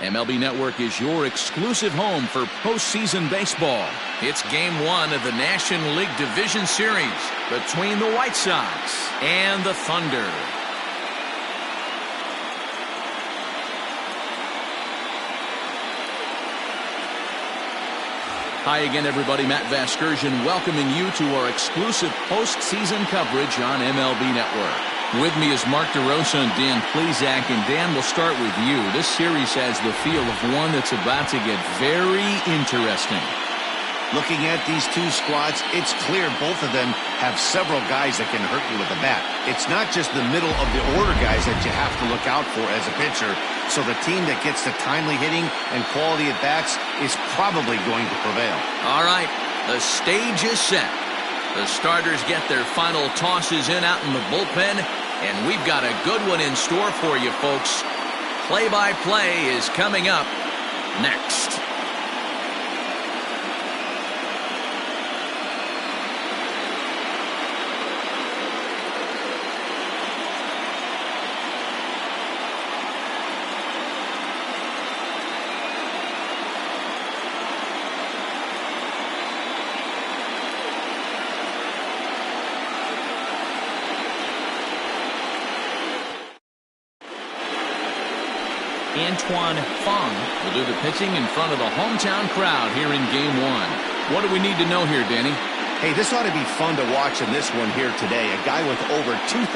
MLB Network is your exclusive home for postseason baseball. It's Game 1 of the National League Division Series between the White Sox and the Thunder. Hi again, everybody. Matt Vasgersian welcoming you to our exclusive postseason coverage on MLB Network. With me is Mark DeRosa and Dan Plesac. And Dan, we'll start with you. This series has the feel of one that's about to get very interesting. Looking at these two squads, it's clear both of them have several guys that can hurt you with the bat. It's not just the middle of the order guys that you have to look out for as a pitcher. So the team that gets the timely hitting and quality at bats is probably going to prevail. All right, the stage is set. The starters get their final tosses in out in the bullpen, and we've got a good one in store for you, folks. Play-by-play is coming up next. Antoine Fong will do the pitching in front of the hometown crowd here in Game 1. What do we need to know here, Danny? Hey, this ought to be fun to watch in this one here today. A guy with over 2,000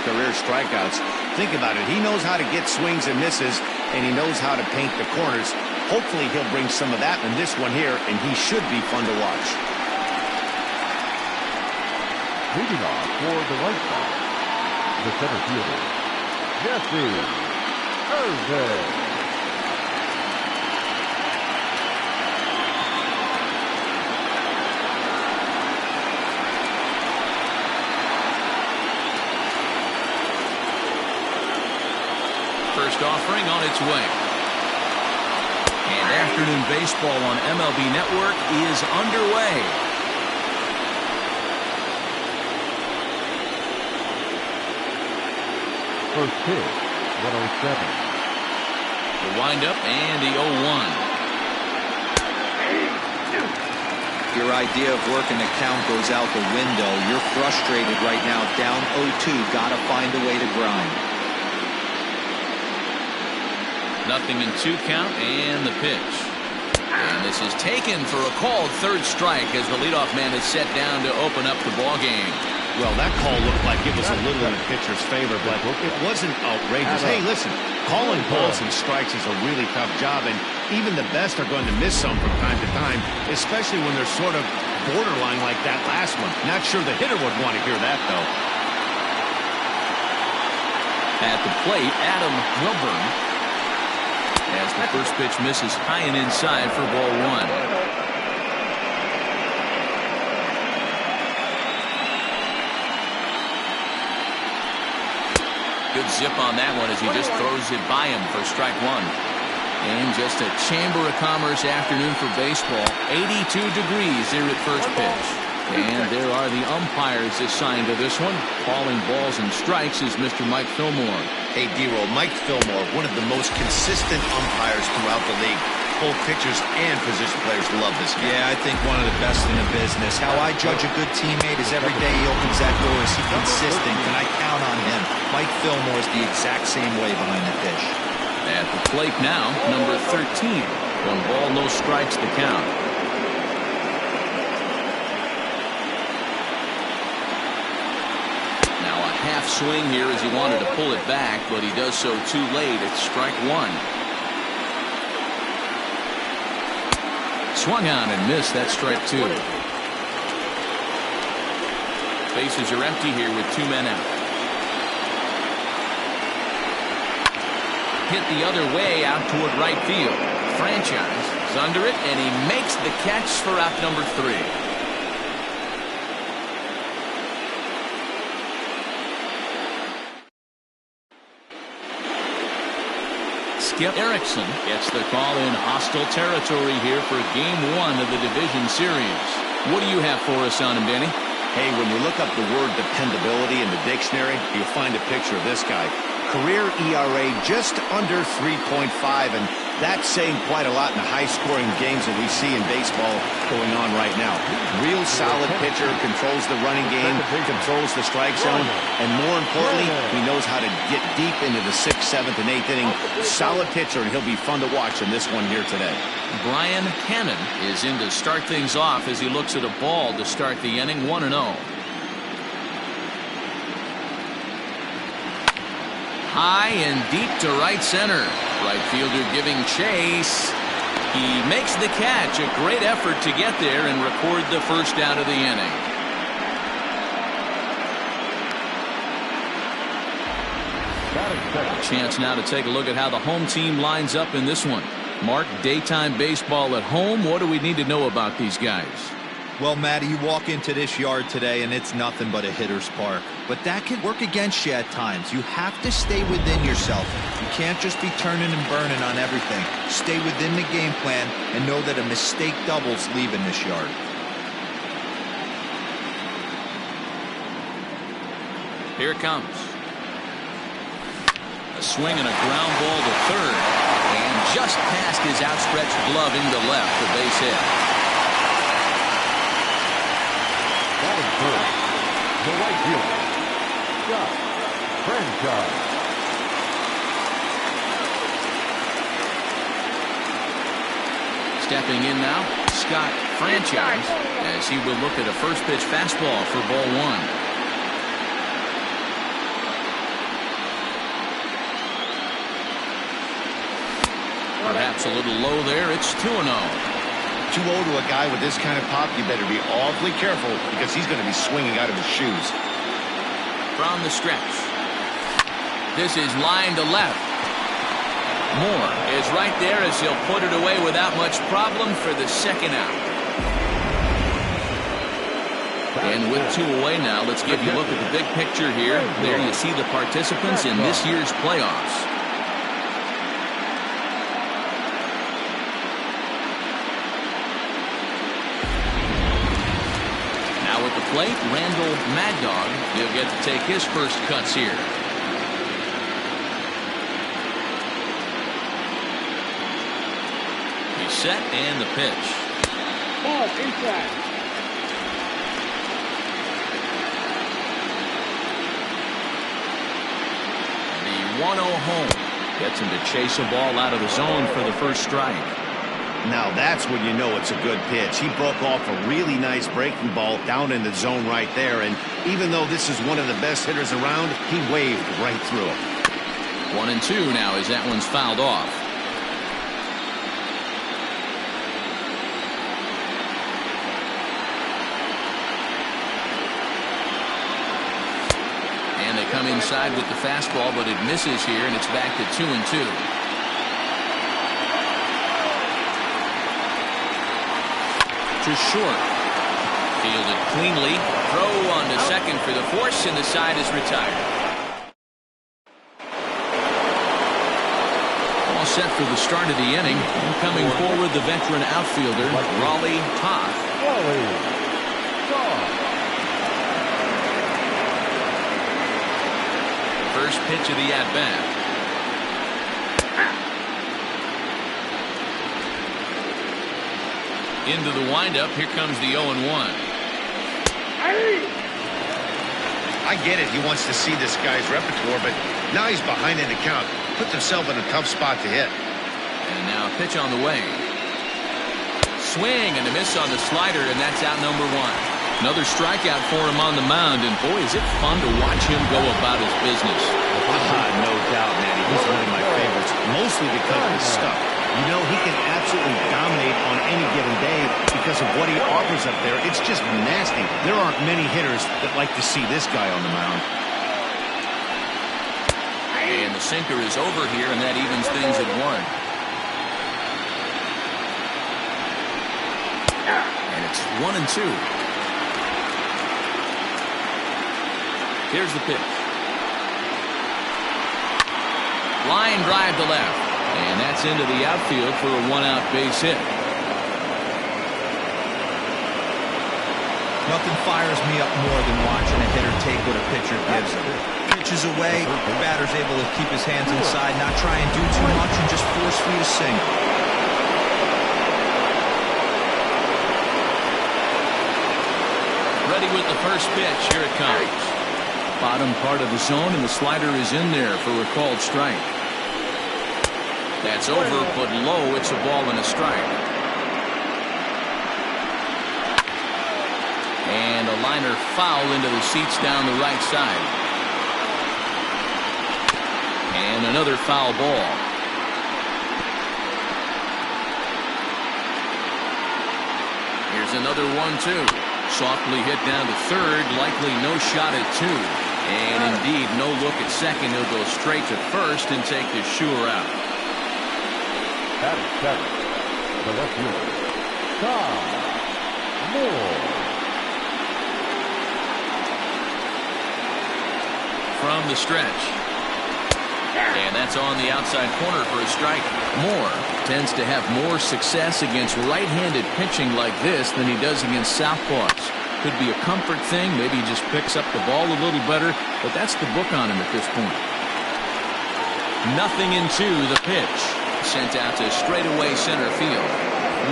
career strikeouts. Think about it. He knows how to get swings and misses, and he knows how to paint the corners. Hopefully he'll bring some of that in this one here, and he should be fun to watch. Leading off for the White Sox, the center fielder, Jesse Thursday. First offering on its way. And afternoon baseball on MLB Network is underway. First pitch, 107. The windup and the 0-1. Your idea of working the count goes out the window. You're frustrated right now, down 0-2. Got to find a way to grind. Nothing in 2 count and the pitch. And this is taken for a called third strike as the leadoff man is set down to open up the ball game. Well, that call looked like it was a little in the pitcher's favor, but it wasn't outrageous. Hey, listen, calling balls and strikes is a really tough job, and even the best are going to miss some from time to time, especially when they're sort of borderline like that last one. Not sure the hitter would want to hear that, though. At the plate, Adam Wilburn, as the first pitch misses high and inside for ball 1. Good zip on that one as he just throws it by him for strike 1. And just a Chamber of Commerce afternoon for baseball. 82 degrees here at first pitch. And there are the umpires assigned to this one. Calling balls and strikes is Mr. Mike Fillmore. Hey, D-Roll, Mike Fillmore, one of the most consistent umpires throughout the league. Both pitchers and position players love this guy. Yeah, I think one of the best in the business. How I judge a good teammate is every day he opens that door. Is he consistent? Can I count on him? Mike Fillmore is the exact same way behind the dish. At the plate now, number 13. 1 ball, no strikes to count. Now a half swing here as he wanted to pull it back, but he does so too late. It's strike 1. Swung on and missed. That's strike 2. Bases are empty here with 2 men out. Hit the other way out toward right field. Franchise is under it, and he makes the catch for out number 3. Skip Erickson gets the call in hostile territory here for Game 1 of the division series. What do you have for us on him, Danny? Hey, when you look up the word dependability in the dictionary, you'll find a picture of this guy. Career ERA just under 3.5, and That's saying quite a lot in the high-scoring games that we see in baseball going on right now. Real solid pitcher, controls the running game, controls the strike zone, and more importantly, he knows how to get deep into the 6th, 7th, and 8th inning. Solid pitcher, and he'll be fun to watch in this one here today. Brian Cannon is in to start things off as he looks at a ball to start the inning, 1-0. High and deep to right center. Right fielder giving chase. He makes the catch. A great effort to get there and record the first out of the inning. A chance now to take a look at how the home team lines up in this one. Mark, daytime baseball at home. What do we need to know about these guys? Well, Matty, you walk into this yard today and it's nothing but a hitter's park. But that can work against you at times. You have to stay within yourself. You can't just be turning and burning on everything. Stay within the game plan and know that a mistake doubles leaving this yard. Here it comes. A swing and a ground ball to third. And just past his outstretched glove into left, the base hit. Batting first, the right fielder, Scott Franchise. Stepping in now, Scott Franchise, as he will look at a first pitch fastball for ball 1. Perhaps a little low there. It's 2-0. 2-0 to a guy with this kind of pop, you better be awfully careful because he's going to be swinging out of his shoes. From the stretch. This is line to left. Moore is right there as he'll put it away without much problem for the second out. And with 2 away now, let's give you a look at the big picture here. There you see the participants in this year's playoffs. At the plate, Randall Mad Dog. He'll get to take his first cuts here. He's set and the pitch. Ball inside. The 1-0 home gets him to chase a ball out of the zone for the first strike. Now that's when you know it's a good pitch. He broke off a really nice breaking ball down in the zone right there, and even though this is one of the best hitters around, he waved right through him. 1-2 now as that one's fouled off. And they come inside with the fastball, but it misses here, and it's back to 2-2. To short. Fielded cleanly. Throw on to second for the force, and the side is retired. All set for the start of the inning. And coming forward, the veteran outfielder, Raleigh Toth. First pitch of the at-bat. Into the windup. Here comes the 0-1. I get it. He wants to see this guy's repertoire, but now he's behind in the count. Puts himself in a tough spot to hit. And now a pitch on the way. Swing and a miss on the slider, and that's out number 1. Another strikeout for him on the mound, and boy, is it fun to watch him go about his business. No doubt, Manny. He's one of my favorites, mostly because of his stuff. You know, he can absolutely dominate on any given day because of what he offers up there. It's just nasty. There aren't many hitters that like to see this guy on the mound. And the sinker is over here, and that evens things at 1. And it's 1-2. Here's the pitch. Line drive to left. And that's into the outfield for a 1-out base hit. Nothing fires me up more than watching a hitter take what a pitcher gives him. Pitch pitches away, the batter's able to keep his hands inside, not try and do too much, and just force feed a single. Ready with the first pitch. Here it comes. Bottom part of the zone, and the slider is in there for a called strike. That's over, but low. It's a ball and a strike. And a liner foul into the seats down the right side. And another foul ball. Here's another 1-2. Softly hit down to third, likely no shot at two. And indeed, no look at second. He'll go straight to first and take the sure out. That is seven. The left fielder, Tom Moore. From the stretch. And that's on the outside corner for a strike. Moore tends to have more success against right-handed pitching like this than he does against southpaws. Could be a comfort thing. Maybe he just picks up the ball a little better, but that's the book on him at this point. 0-2 the pitch. Sent out to straightaway center field.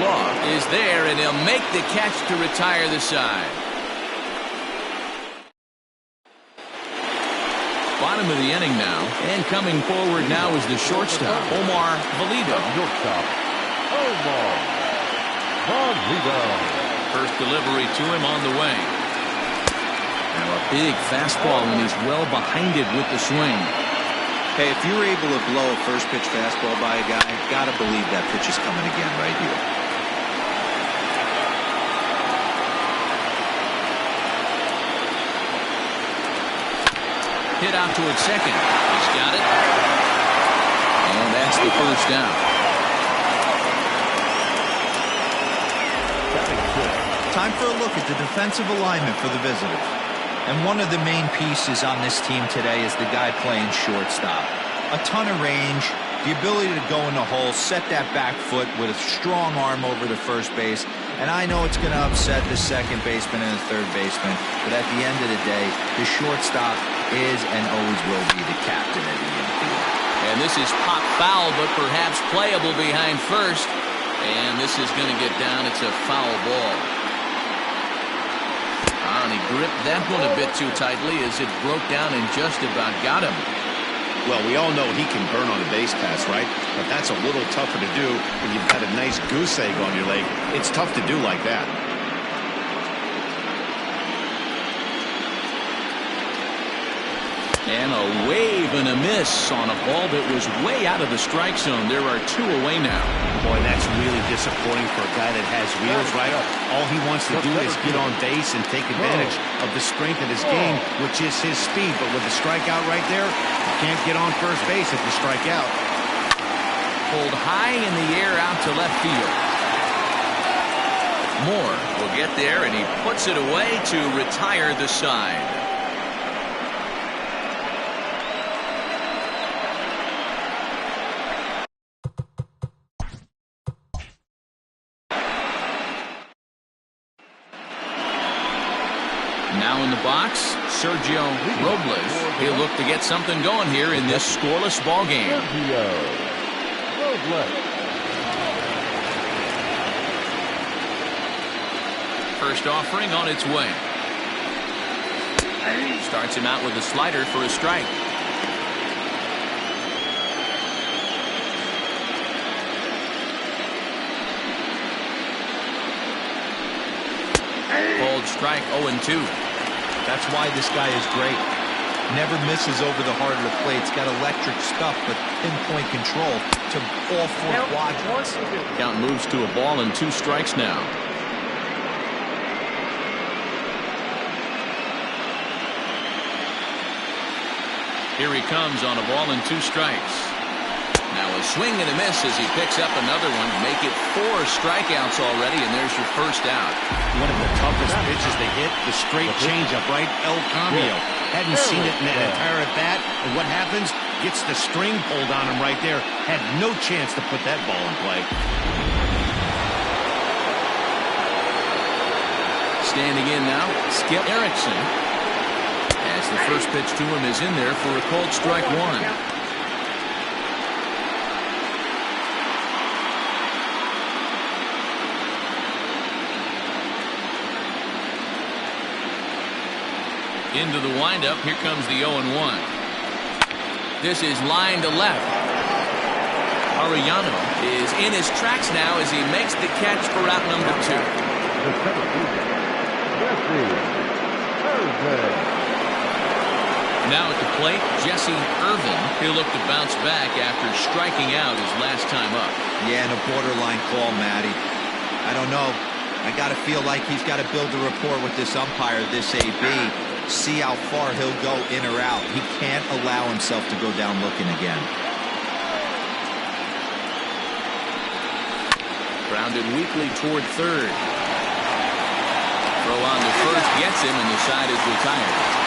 Law is there, and he'll make the catch to retire the side. Bottom of the inning now, and coming forward now is the shortstop, Omar Valido. Shortstop, Omar Valido. First delivery to him on the way. Now a big fastball, and he's well behind it with the swing. Hey, if you're able to blow a first pitch fastball by a guy, gotta believe that pitch is coming again right here. Hit out towards second. He's got it. And that's the first down. Time for a look at the defensive alignment for the visitors. And one of the main pieces on this team today is the guy playing shortstop. A ton of range, the ability to go in the hole, set that back foot with a strong arm over the first base. And I know it's going to upset the second baseman and the third baseman, but at the end of the day, the shortstop is and always will be the captain of the infield. And this is pop foul, but perhaps playable behind first. And this is going to get down. It's a foul ball. And he gripped that one a bit too tightly as it broke down and just about got him. Well, we all know he can burn on a base pass, right? But that's a little tougher to do when you've got a nice goose egg on your leg. It's tough to do like that. And a wave and a miss on a ball that was way out of the strike zone. There are two away now. Boy, that's really disappointing for a guy that has wheels, right? All he wants to do is get on base and take advantage of the strength of his game, which is his speed. But with the strikeout right there, you can't get on first base if you strike out. Pulled high in the air out to left field. Moore will get there, and he puts it away to retire the side. Now in the box, Sergio Robles. He'll look to get something going here in this scoreless ball game. Sergio Robles. First offering on its way. Starts him out with a slider for a strike. Called strike 0-2. That's why this guy is great. Never misses over the heart of the plate. It's got electric stuff, but pinpoint control to all four quadrants. Count moves to a ball and 2 strikes now. Here he comes on a ball and 2 strikes. Now a swing and a miss as he picks up another one. Make it 4 strikeouts already, and there's your first out. One of the toughest pitches they hit, the straight changeup, right? El Cambio. Hadn't seen it in that entire at bat, and what happens? Gets the string pulled on him right there. Had no chance to put that ball in play. Standing in now, Skip Erickson. As as the first pitch to him is in there for a called strike one. Into the windup. Here comes the 0-1. This is line to left. Arellano is in his tracks now as he makes the catch for out number 2. Now at the plate, Jesse Irvin. He'll look to bounce back after striking out his last time up. Yeah, and a borderline call, Matty. I don't know. I got to feel like he's got to build a rapport with this umpire, this AB. See how far he'll go in or out. He can't allow himself to go down looking again. Grounded weakly toward third. Throw on to first gets him, and the side is retired.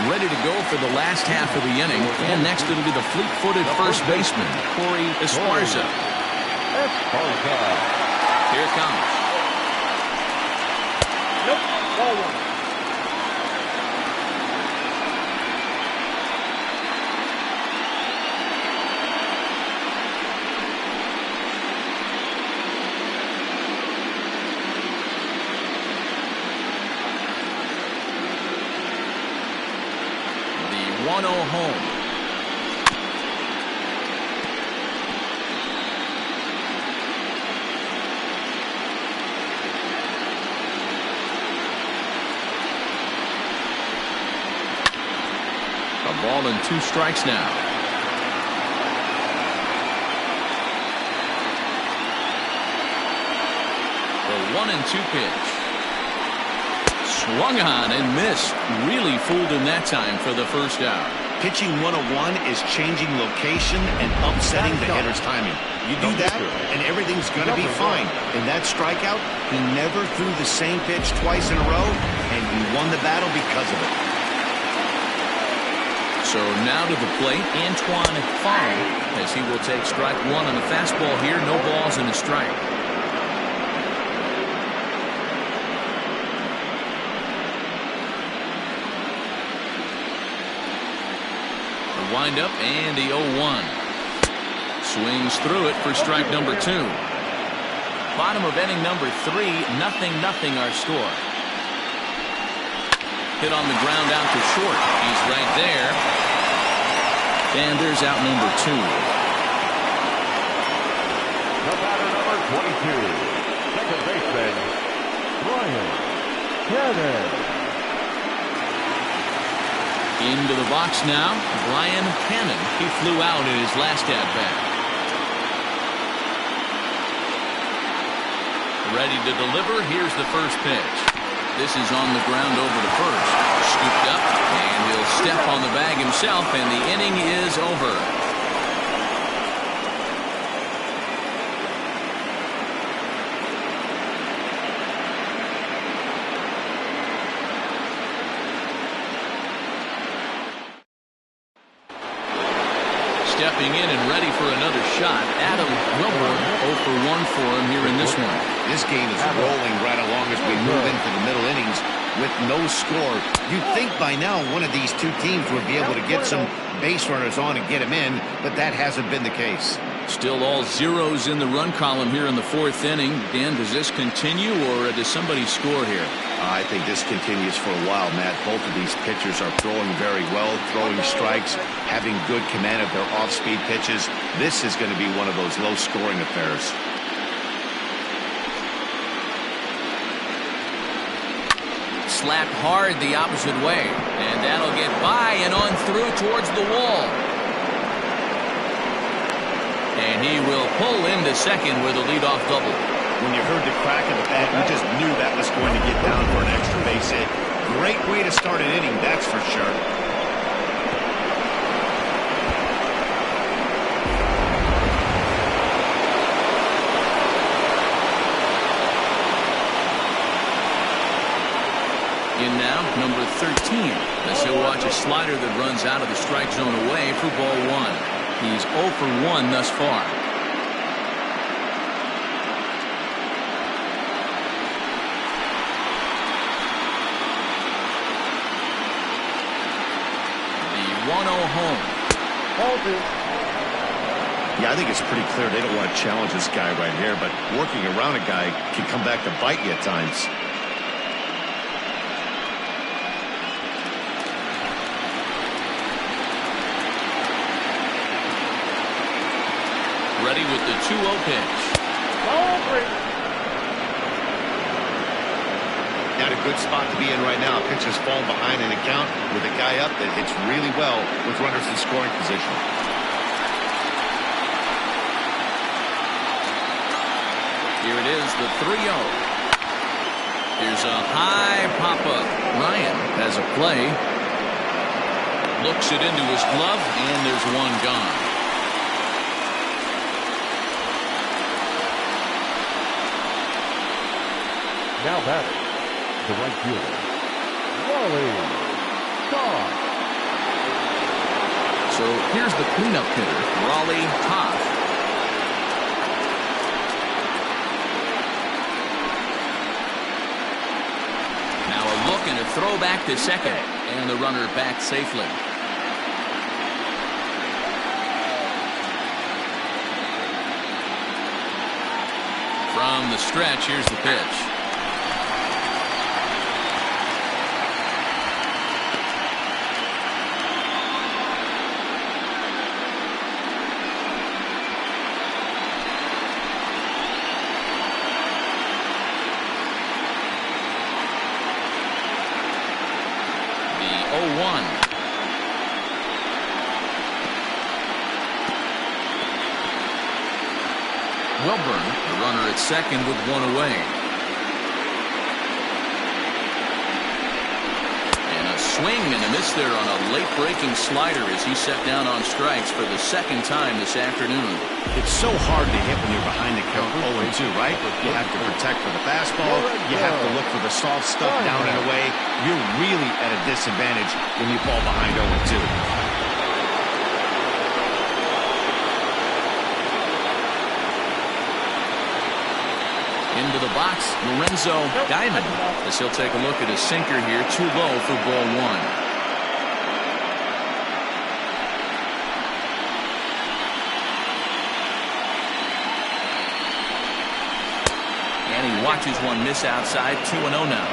Ready to go for the last half of the inning. And next it'll be the fleet-footed first baseman, Corey Esparza. Here it comes. Nope. Ball one. The 1-0 home. A ball and 2 strikes now. The 1-2 pitch. Swung on and missed. Really fooled him that time for the first out. Pitching 101 is changing location and upsetting the hitter's timing. You do that, and everything's going to be fine. In that strikeout, he never threw the same pitch twice in a row, and he won the battle because of it. So now to the plate, Antoine Fong, as he will take strike 1 on the fastball here. No balls and a strike. Wind up and the 0-1. Swings through it for strike number 2. Bottom of inning number 3, 0-0 our score. Hit on the ground out to short. He's right there. And there's out number 2. The batter number 22, second baseman, Brian Cannon. Into the box now, Brian Cannon. He flew out in his last at-bat. Ready to deliver. Here's the first pitch. This is on the ground over to first. Scooped up, and he'll step on the bag himself, and the inning is over. Stepping in and ready for another shot, Adam Wilburn. 0 for 1 for him here in this one. This game is rolling right along as we move into the middle innings with no score. You'd think by now one of these two teams would be able to get some base runners on and get them in, but that hasn't been the case. Still all zeros in the run column here in the 4th inning. Dan, does this continue, or does somebody score here? I think this continues for a while, Matt. Both of these pitchers are throwing very well, throwing strikes, having good command of their off-speed pitches. This is going to be one of those low-scoring affairs. Slapped hard the opposite way, and that'll get by and on through towards the wall. And he will pull into second with a leadoff double. When you heard the crack of the bat, you just knew that was going to get down for an extra base hit. Great way to start an inning, that's for sure. in now, number 13, as he'll watch a slider that runs out of the strike zone away for ball 1. He's 0 for 1 thus far. The 1-0 home. Yeah, I think it's pretty clear they don't want to challenge this guy right here, but working around a guy can come back to bite you at times. Ready with the 2-0 pitch. Not a good spot to be in right now. Pitcher's falling behind in the count with a guy up that hits really well with runners in scoring position. Here it is, the 3-0. Here's a high pop-up. Ryan has a play. Looks it into his glove, and there's one gone. Now batting, the right fielder, Wally Toth. So here's the cleanup hitter, Raleigh Toth. Now a look and a throw back to second, and the runner back safely. From the stretch, here's the pitch. Wilburn, the runner at second with one away. And a swing and a miss there on a late breaking slider as he set down on strikes for the second time this afternoon. It's so hard to hit when you're behind the count 0-2, right? You have to protect for the fastball. You have to look for the soft stuff down and away. You're really at a disadvantage when you fall behind 0-2. Into the box, Lorenzo Diamond, as he'll take a look at his sinker here, too low for ball 1. And he watches one miss outside, 2-0 now.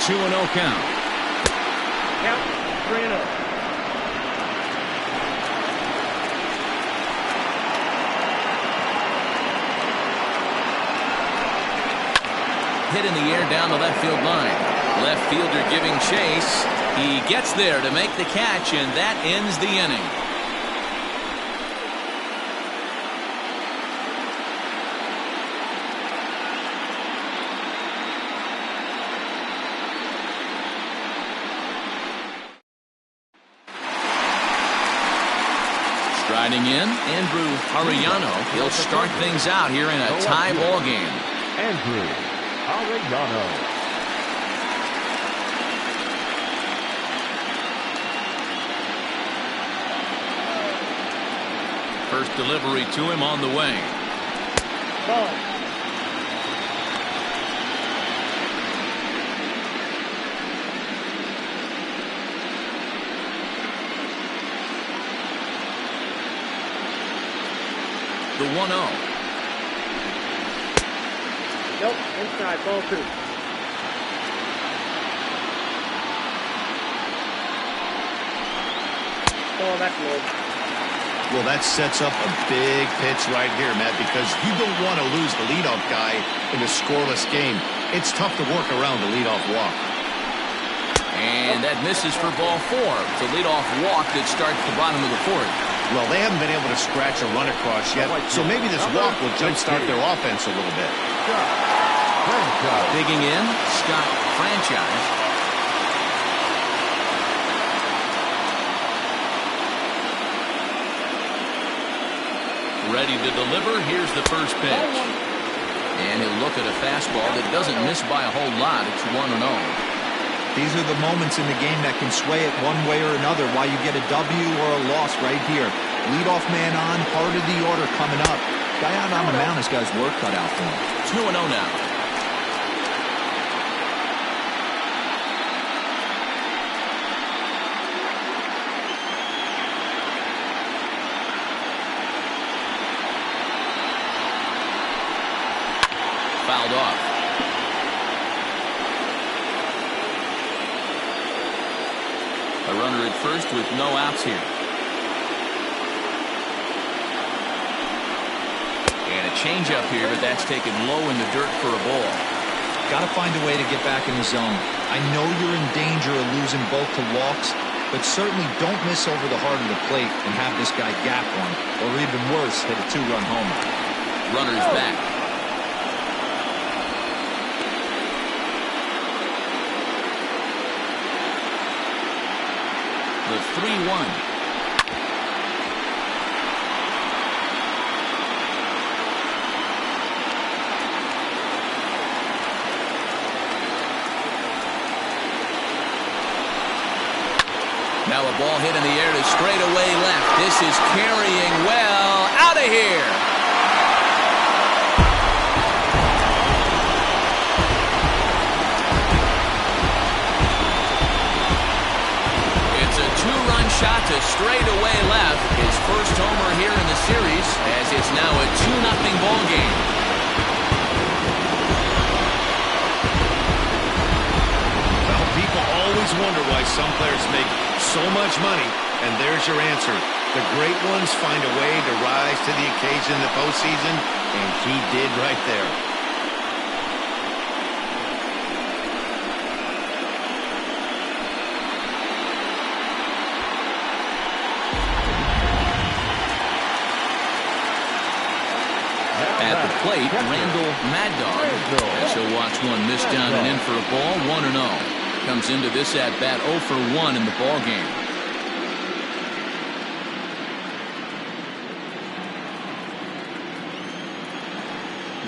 Two and 0 count. Count 3-0. Hit in the air down the left field line. Left fielder giving chase. He gets there to make the catch, and that ends the inning. Riding in, Andrew Arellano. He'll start things out here in a tie ball game. Andrew Arellano. First delivery to him on the way. Ball. The 1-0. Nope, inside, ball 2. Ball, that's low. Well, that sets up a big pitch right here, Matt, because you don't want to lose the leadoff guy in a scoreless game. It's tough to work around the leadoff walk. And that misses for ball 4. It's a leadoff walk that starts the bottom of the 4th. Well, they haven't been able to scratch a run across yet, so maybe this walk will jumpstart their offense a little bit. Digging in, Scott Franchise. Ready to deliver. Here's the first pitch. And he'll look at a fastball that doesn't miss by a whole lot. It's 1-0. These are the moments in the game that can sway it one way or another, why you get a W or a loss right here. Leadoff man on, heart of the order coming up. Guy out on the mound has got his work cut out for him. 2-0 now. Fouled off. A runner at first with no outs here. And a changeup here, but that's taken low in the dirt for a ball. Got to find a way to get back in the zone. I know you're in danger of losing both to walks, but certainly don't miss over the heart of the plate and have this guy gap one, or even worse, hit a two-run homer. Runner's back. The 3-1. Now a ball hit in the air to straightaway left. This is carrying well. Out of here. It's a two-run shot to straightaway left. His first homer here in the series, as it's now a 2-0 ball game. Well, people always wonder why some players make so much money, and there's your answer. The great ones find a way to rise to the occasion in the postseason, and he did right there. At the plate, Randall Mad Dog, as he'll watch one miss down and in for a ball. 1-0. Comes into this at bat 0 for 1 in the ball game.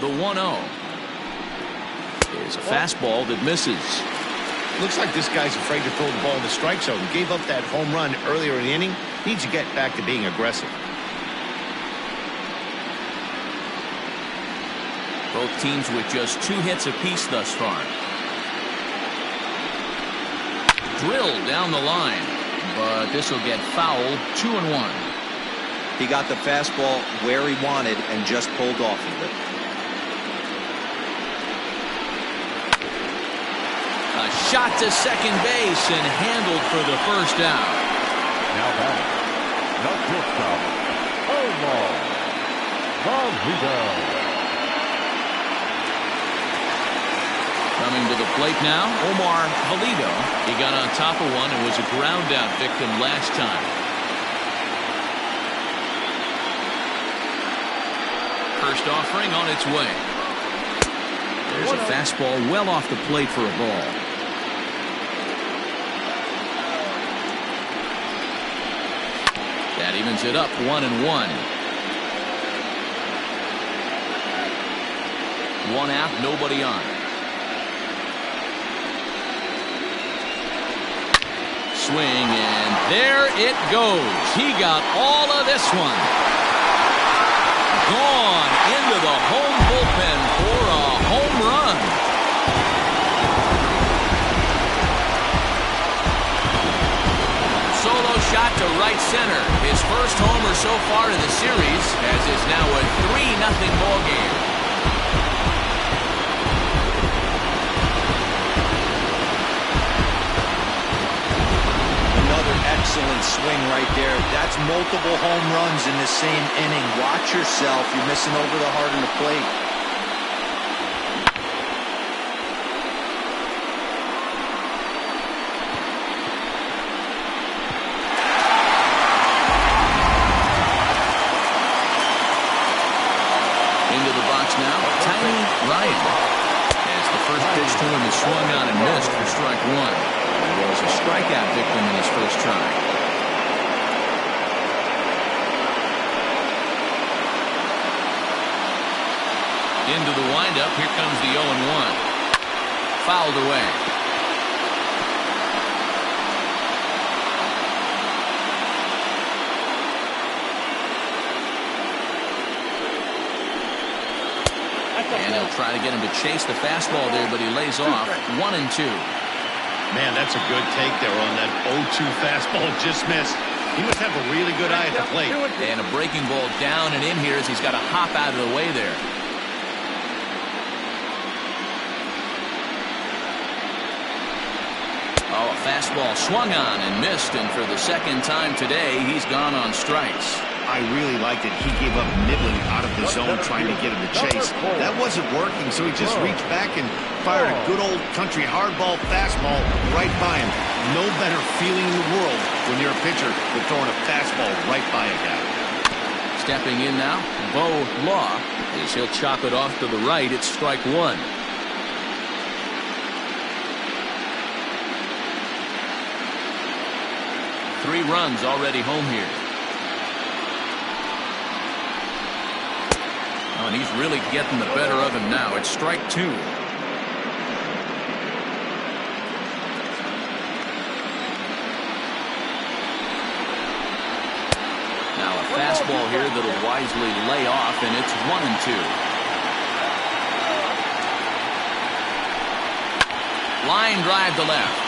The 1-0 is a fastball that misses. Looks like this guy's afraid to throw the ball in the strike zone. Gave up that home run earlier in the inning. Needs to get back to being aggressive. Both teams with just 2 hits apiece thus far. Drilled down the line, but this will get fouled. 2-1. He got the fastball where he wanted and just pulled off of it. A shot to second base and handled for the first out. Now batting, the shortstop, Omar Valido. Coming to the plate now, Omar Valido. He got on top of one and was a ground out victim last time. First offering on its way. There's a fastball well off the plate for a ball. That evens it up 1-1. 1 out, nobody on. Swing, and there it goes. He got all of this one. Gone into the home bullpen for a home run. Solo shot to right center. His first homer so far in the series, as it's now a 3-0 ball game. Excellent swing right there. That's multiple home runs in the same inning. Watch yourself. You're missing over the heart of the plate. Into the box now, Tiny Ryan. As the first pitch to him is swung on and missed for strike 1. He was a strikeout victim in his first try. Into the windup. Here comes the 0-1. Fouled away. And he'll try to get him to chase the fastball there, but he lays off. 1-2. Man, that's a good take there on that 0-2 fastball. Just missed. He must have a really good eye at the plate. And a breaking ball down and in here as he's got to hop out of the way there. Oh, a fastball swung on and missed, and for the second time today, he's gone on strikes. I really liked it. He gave up nibbling out of the zone trying to get him to chase. That wasn't working, so he just reached back and fired a good old country hardball fastball right by him. No better feeling in the world when you're a pitcher than throwing a fastball right by a guy. Stepping in now, Bo Law, as he'll chop it off to the right. It's strike one. Three runs already home here. Oh, and he's really getting the better of him now. It's strike two. Now a fastball here that'll wisely lay off, and it's 1-2. Line drive to left.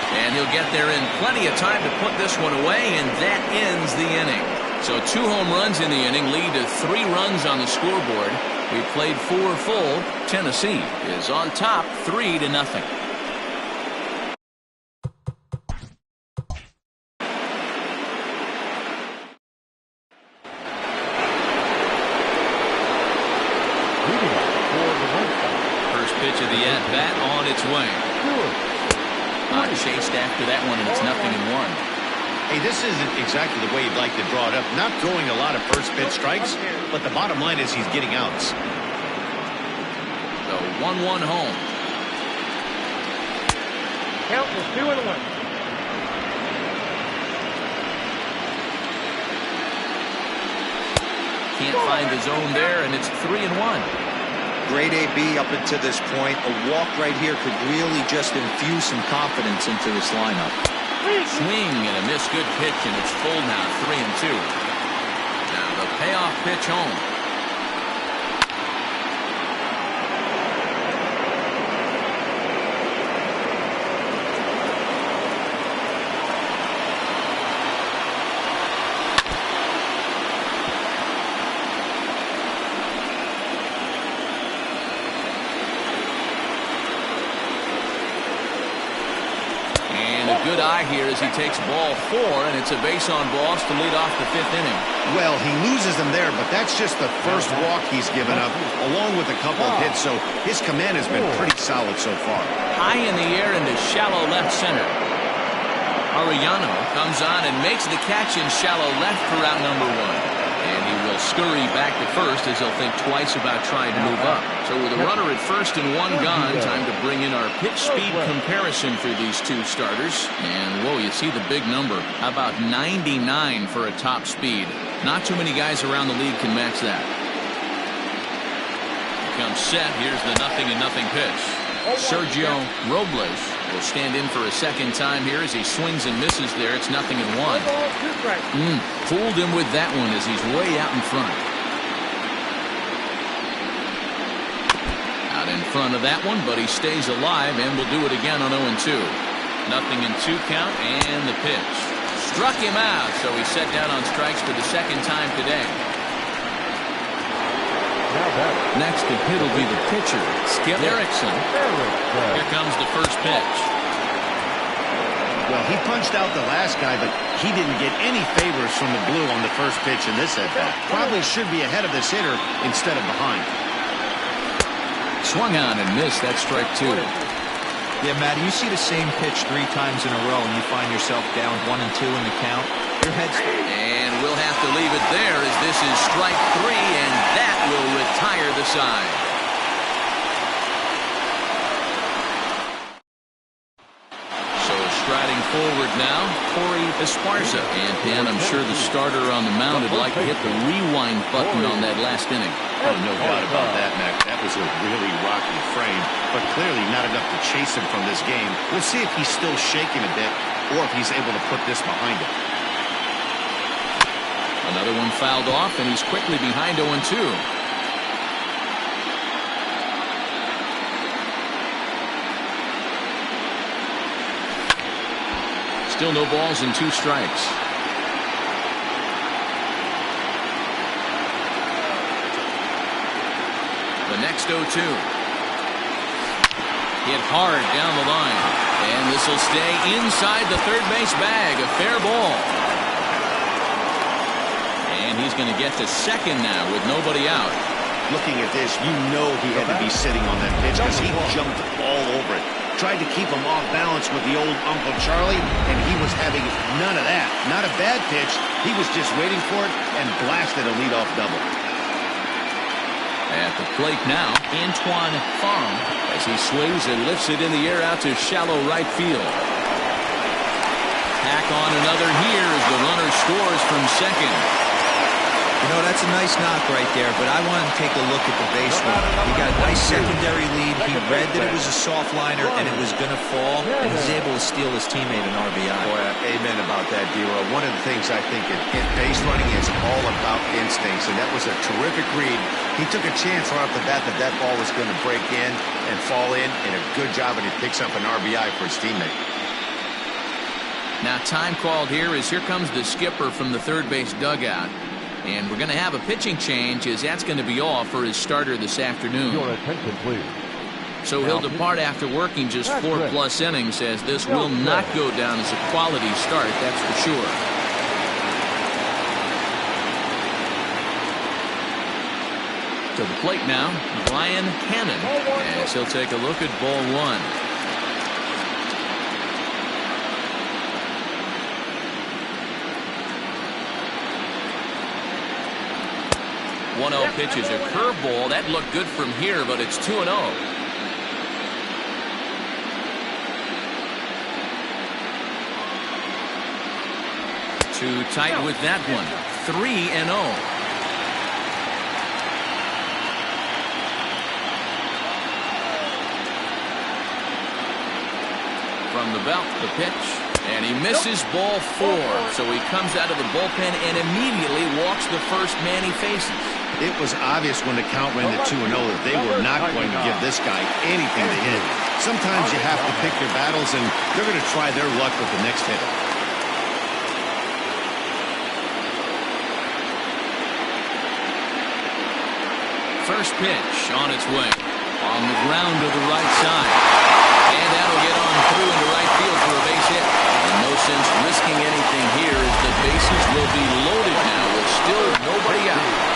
And he'll get there in plenty of time to put this one away, and that ends the inning. So 2 home runs in the inning lead to 3 runs on the scoreboard. We played 4 full. Tennessee is on top 3-0. First pitch of the at-bat on its way. Chased after that one, and it's 0-1. Hey, this isn't exactly the way you'd like to draw it up. Not throwing a lot of first pitch strikes, but the bottom line is he's getting outs. So 1-1 home. Count was 2-1. Can't find the zone there, and it's 3-1. Great AB up until this point. A walk right here could really just infuse some confidence into this lineup. Swing and a miss. Good pitch, and it's full now. 3-2. Now the payoff pitch home. Good eye here as he takes ball 4, and it's a base on balls to lead off the 5th inning. Well, he loses them there, but that's just the first walk he's given up, along with a couple of hits, so his command has been pretty solid so far. High in the air into shallow left center. Arellano comes on and makes the catch in shallow left for out number 1. And he will scurry back to first as he'll think twice about trying to move up. So with a runner at first and 1 gone, time to bring in our pitch speed comparison for these 2 starters. And whoa, you see the big number. How about 99 for a top speed? Not too many guys around the league can match that. Here comes set. Here's the 0-0 pitch. Sergio Robles will stand in for a second time here as he swings and misses there. It's 0-1. Fooled him with that one as he's way out in front. Out in front of that one, but he stays alive and will do it again on 0-2. 0-2 count, and the pitch. Struck him out, so he's set down on strikes for the second time today. Next to hit will be the pitcher, Skip Erickson. Here comes the first pitch. Well, he punched out the last guy, but he didn't get any favors from the blue on the first pitch in this at-bat. Probably should be ahead of this hitter instead of behind. Swung on and missed. That's strike 2. Yeah, Matty, you see the same pitch 3 times in a row, and you find yourself down 1-2 in the count. Your head's... And we'll have to leave it there as this is strike 3, and that will retire the side. So striding forward now, Corey Esparza. And, Dan, I'm sure the starter on the mound would like to hit the rewind button on that last inning. Oh, no doubt about that, Mac. That was a really rocky frame, but clearly not enough to chase him from this game. We'll see if he's still shaking a bit or if he's able to put this behind him. Another one fouled off, and he's quickly behind 0-2. Still no balls and 2 strikes. The next 0-2. Hit hard down the line. And this will stay inside the third base bag. A fair ball. And he's going to get to second now with nobody out. Looking at this, you know he had to be sitting on that pitch because he jumped all over it. Tried to keep him off balance with the old Uncle Charlie, and he was having none of that. Not a bad pitch. He was just waiting for it and blasted a leadoff double. At the plate now, Antoine Farm, as he swings and lifts it in the air out to shallow right field. Tack on another here as the runner scores from second. You know, that's a nice knock right there, but I want to take a look at the base runner. He got a nice secondary lead. He read that it was a soft liner and it was going to fall, and he's able to steal his teammate an RBI. Boy, amen about that, D-Roy. One of the things I think in base running is all about instincts, and that was a terrific read. He took a chance right off the bat that that ball was going to break in and fall in, and a good job, and he picks up an RBI for his teammate. Now time called here as here comes the skipper from the third base dugout. And we're going to have a pitching change as that's going to be all for his starter this afternoon. Your attention, please. So he'll depart after working just 4+ innings, as this will not go down as a quality start, that's for sure. To the plate now, Brian Cannon, as he'll take a look at ball 1. 1-0 pitch is a curveball. That looked good from here, but it's 2-0. Too tight with that one. 3-0. From the belt, the pitch. And he misses ball 4. So he comes out of the bullpen and immediately walks the first man he faces. It was obvious when the count ran to 2-0 that they were not going to give this guy anything to hit. Sometimes you have to pick your battles, and they're going to try their luck with the next hitter. First pitch on its way. On the ground to the right side. And that'll get on through into right field for a base hit. And no sense risking anything here as the bases will be loaded now with still nobody out.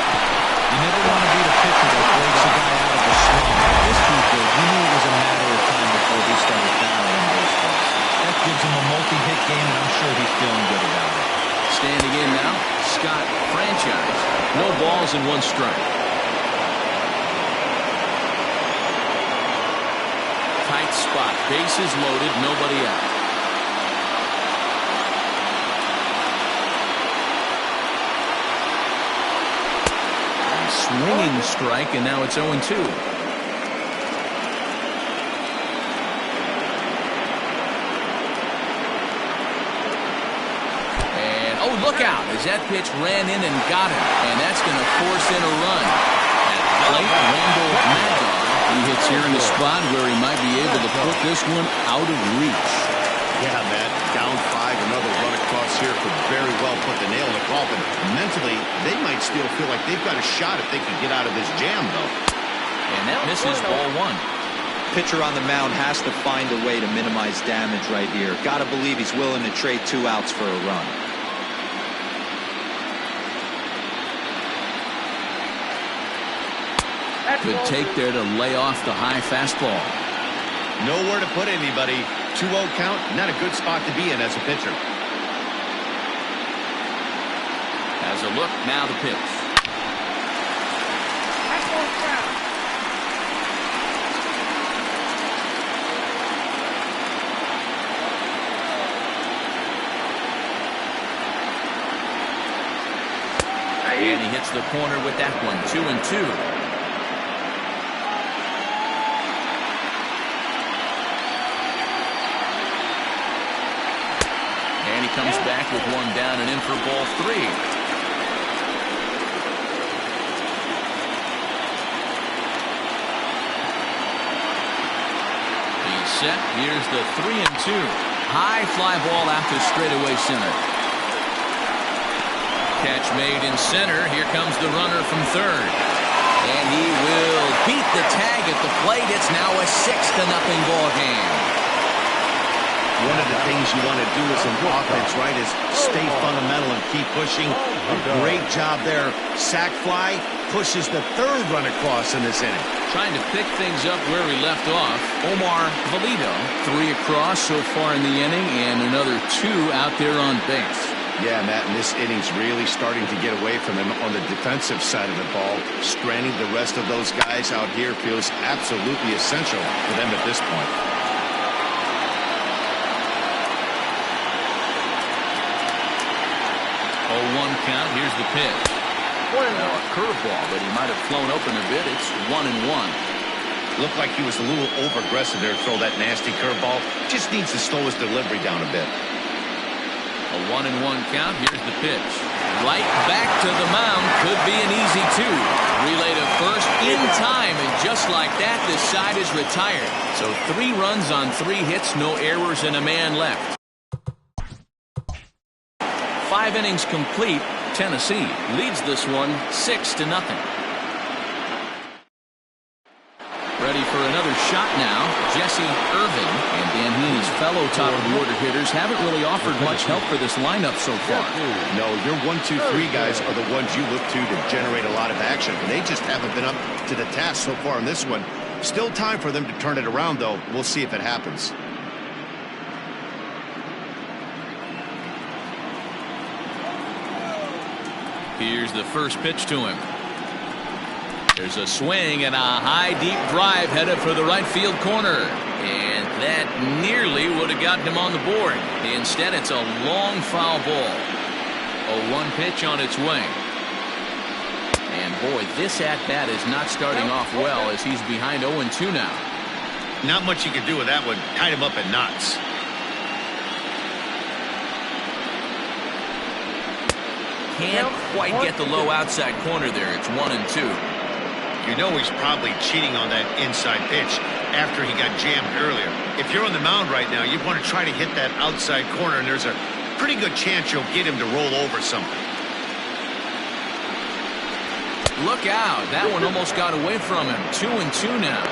You never want to be the pitcher that breaks a guy out of a slump. This people, you knew it was a matter of time before he started barreling baseball. That gives him a multi-hit game, and I'm sure he's feeling good about it. Standing in now, Scott Franchise. No balls and 1 strike. Tight spot, bases loaded, nobody out. Swinging strike, and now it's 0-2. And oh, look out as that pitch ran in and got him, and that's going to force in a run. At plate, Randall Maddow. He hits here in the spot where he might be able to put this one out of reach. Yeah, Matt, down 5, another run across here could very well put the nail in the coffin. Mentally, they might still feel like they've got a shot if they can get out of this jam, though. And that misses ball 1. Pitcher on the mound has to find a way to minimize damage right here. Got to believe he's willing to trade 2 outs for a run. Good take there to lay off the high fastball. Nowhere to put anybody. 2-0 count, not a good spot to be in as a pitcher. As a look, now the pitch. And he hits the corner with that one. 2-2. And he comes back with one down and in for ball 3. He's set. Here's the 3-2. High fly ball out to straightaway center. Catch made in center. Here comes the runner from third. And he will beat the tag at the plate. It's now a 6-0 ball game. One of the things you want to do as an offense, right, is stay fundamental and keep pushing. A great job there. Sac fly pushes the third run across in this inning. Trying to pick things up where he left off. Omar Valido, 3 across so far in the inning, and another 2 out there on base. Yeah, Matt, and this inning's really starting to get away from him on the defensive side of the ball. Stranding the rest of those guys out here feels absolutely essential for them at this point. 0-1 count. Here's the pitch. Now a curveball, but he might have flown open a bit. It's 1-1. Looked like he was a little over-aggressive there to throw that nasty curveball. Just needs to slow his delivery down a bit. A 1-1 count. Here's the pitch. Right back to the mound. Could be an easy 2. Relay to first in time, and just like that, this side is retired. So 3 runs on 3 hits, no errors, and a man left. 5 innings complete. Tennessee leads this one 6-0. Ready for another shot now. Jesse Irvin, and Dan Heaney's fellow top-of-the-order hitters haven't really offered much help for this lineup so far. No, your 1, 2, 3 guys are the ones you look to generate a lot of action. They just haven't been up to the task so far in this one. Still time for them to turn it around, though. We'll see if it happens. Here's the first pitch to him. There's a swing and a high deep drive headed for the right field corner. And that nearly would have gotten him on the board. Instead, it's a long foul ball. A 1 pitch on its way. And boy, this at-bat is not starting off well as he's behind 0-2 now. Not much you can do with that one. Tied him up in knots. Can't quite get the low outside corner there. It's 1-2. You know he's probably cheating on that inside pitch after he got jammed earlier. If you're on the mound right now, you want to try to hit that outside corner, and there's a pretty good chance you'll get him to roll over something. Look out. That one almost got away from him. 2-2 now.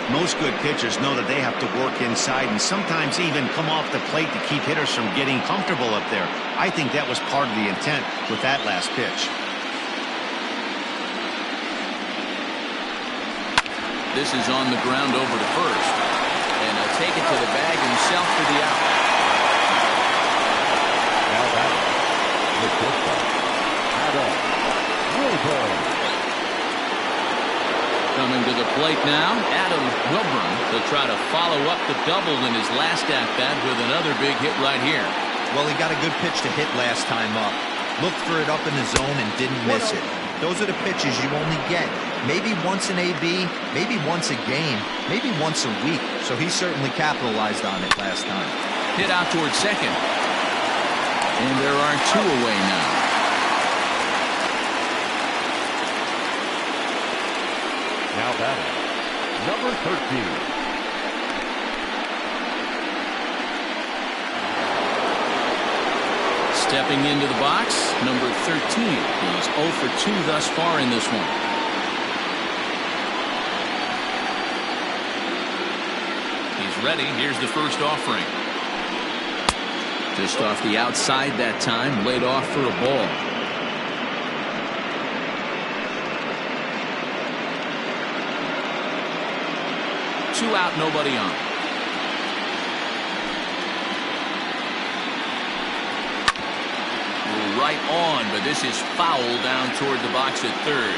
Most good pitchers know that they have to work inside and sometimes even come off the plate to keep hitters from getting comfortable up there. I think that was part of the intent with that last pitch. This is on the ground over to first. And he'll take it to the bag himself for the out. Now back. The shortstop, Adam Wilburn. Coming to the plate now, Adam Wilburn to try to follow up the double in his last at-bat with another big hit right here. Well, he got a good pitch to hit last time up. Looked for it up in the zone and didn't miss it. Those are the pitches you only get. Maybe once an AB, maybe once a game, maybe once a week. So he certainly capitalized on it last time. Hit out towards second. And there are 2 away now. Now batting, number 13. Stepping into the box, number 13. He's 0 for 2 thus far in this one. He's ready. Here's the first offering. Just off the outside that time, laid off for a ball. Two out, nobody on. Right on, but this is foul down toward the box at third.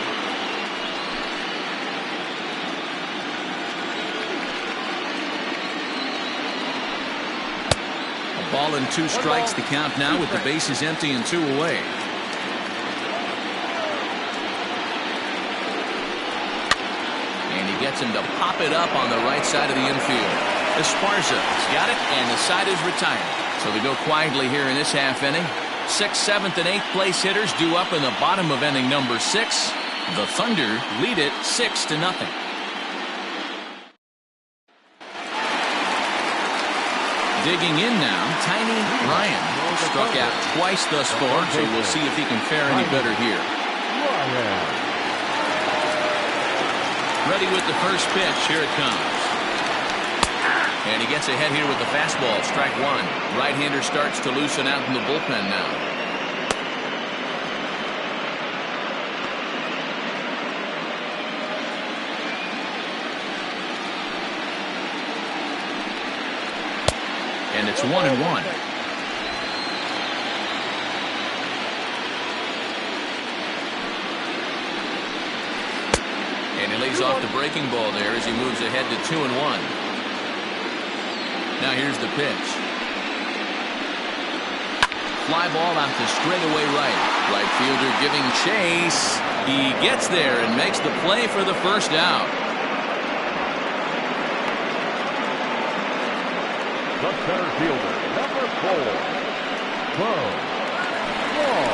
A ball and 2 strikes, the count now with the bases empty and 2 away. gets him to pop it up on the right side of the infield. Esparza's got it, and the side is retired. So they go quietly here in this half inning. 6th, 7th, and 8th place hitters due up in the bottom of inning number 6. The Thunder lead it 6-0. Digging in now, Tiny Ryan. Struck out twice thus far, so we'll see if he can fare any better here. Ready with the first pitch. Here it comes. And he gets ahead here with the fastball. Strike one. Right-hander starts to loosen out in the bullpen now. And it's 1-1. And he lays off the breaking ball there as he moves ahead to 2-1. Now here's the pitch. Fly ball out to straightaway right. Right fielder giving chase. He gets there and makes the play for the first out. The center fielder, number 4, Bo Law.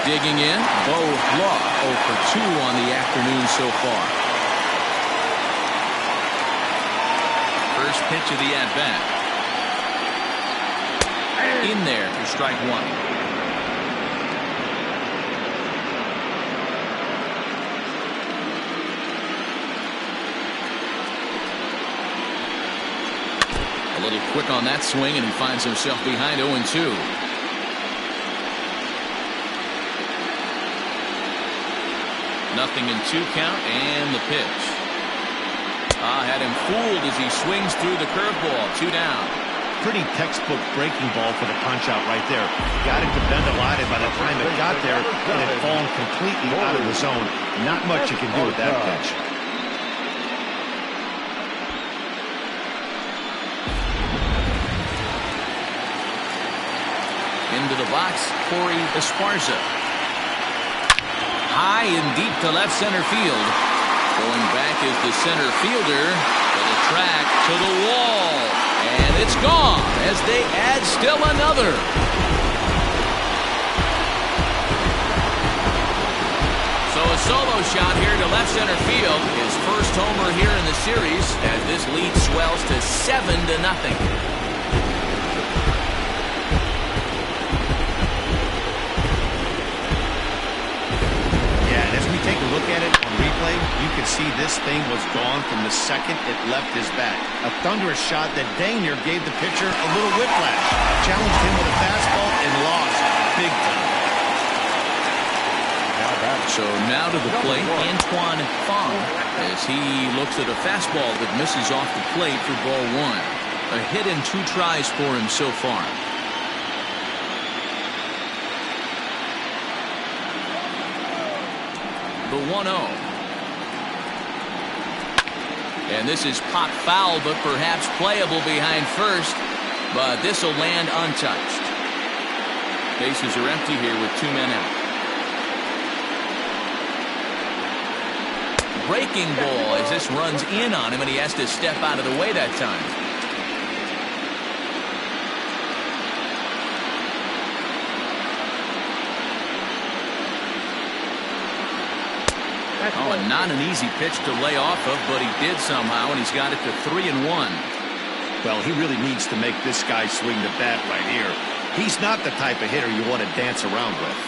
Digging in, Bo Law, 0 for 2 on the afternoon so far. First pitch of the at-bat. In there for strike one. A little quick on that swing, and he finds himself behind 0-2. Nothing in 2 count, and the pitch. Had him fooled as he swings through the curveball. 2 down. Pretty textbook breaking ball for the punch out right there. Got it to bend a lot, and by the time it got there, it had fallen completely out of the zone. Not much you can do with that pitch. Into the box, Corey Esparza. High and deep to left center field. Going back is the center fielder to the track, to the wall. And it's gone as they add still another. So a solo shot here to left center field. His first homer here in the series as this lead swells to 7-0. Take a look at it on replay. You can see this thing was gone from the second it left his bat. A thunderous shot that dang near gave the pitcher a little whiplash. Challenged him with a fastball and lost big time. So now to the plate, Antoine Fong, as he looks at a fastball that misses off the plate for ball 1. A hit in 2 tries for him so far. The 1-0. And this is popped foul, but perhaps playable behind first. But this will land untouched. Bases are empty here with 2 men out. Breaking ball as this runs in on him, and he has to step out of the way that time. Oh, and not an easy pitch to lay off of, but he did somehow, and he's got it to 3-1. Well, he really needs to make this guy swing the bat right here. He's not the type of hitter you want to dance around with.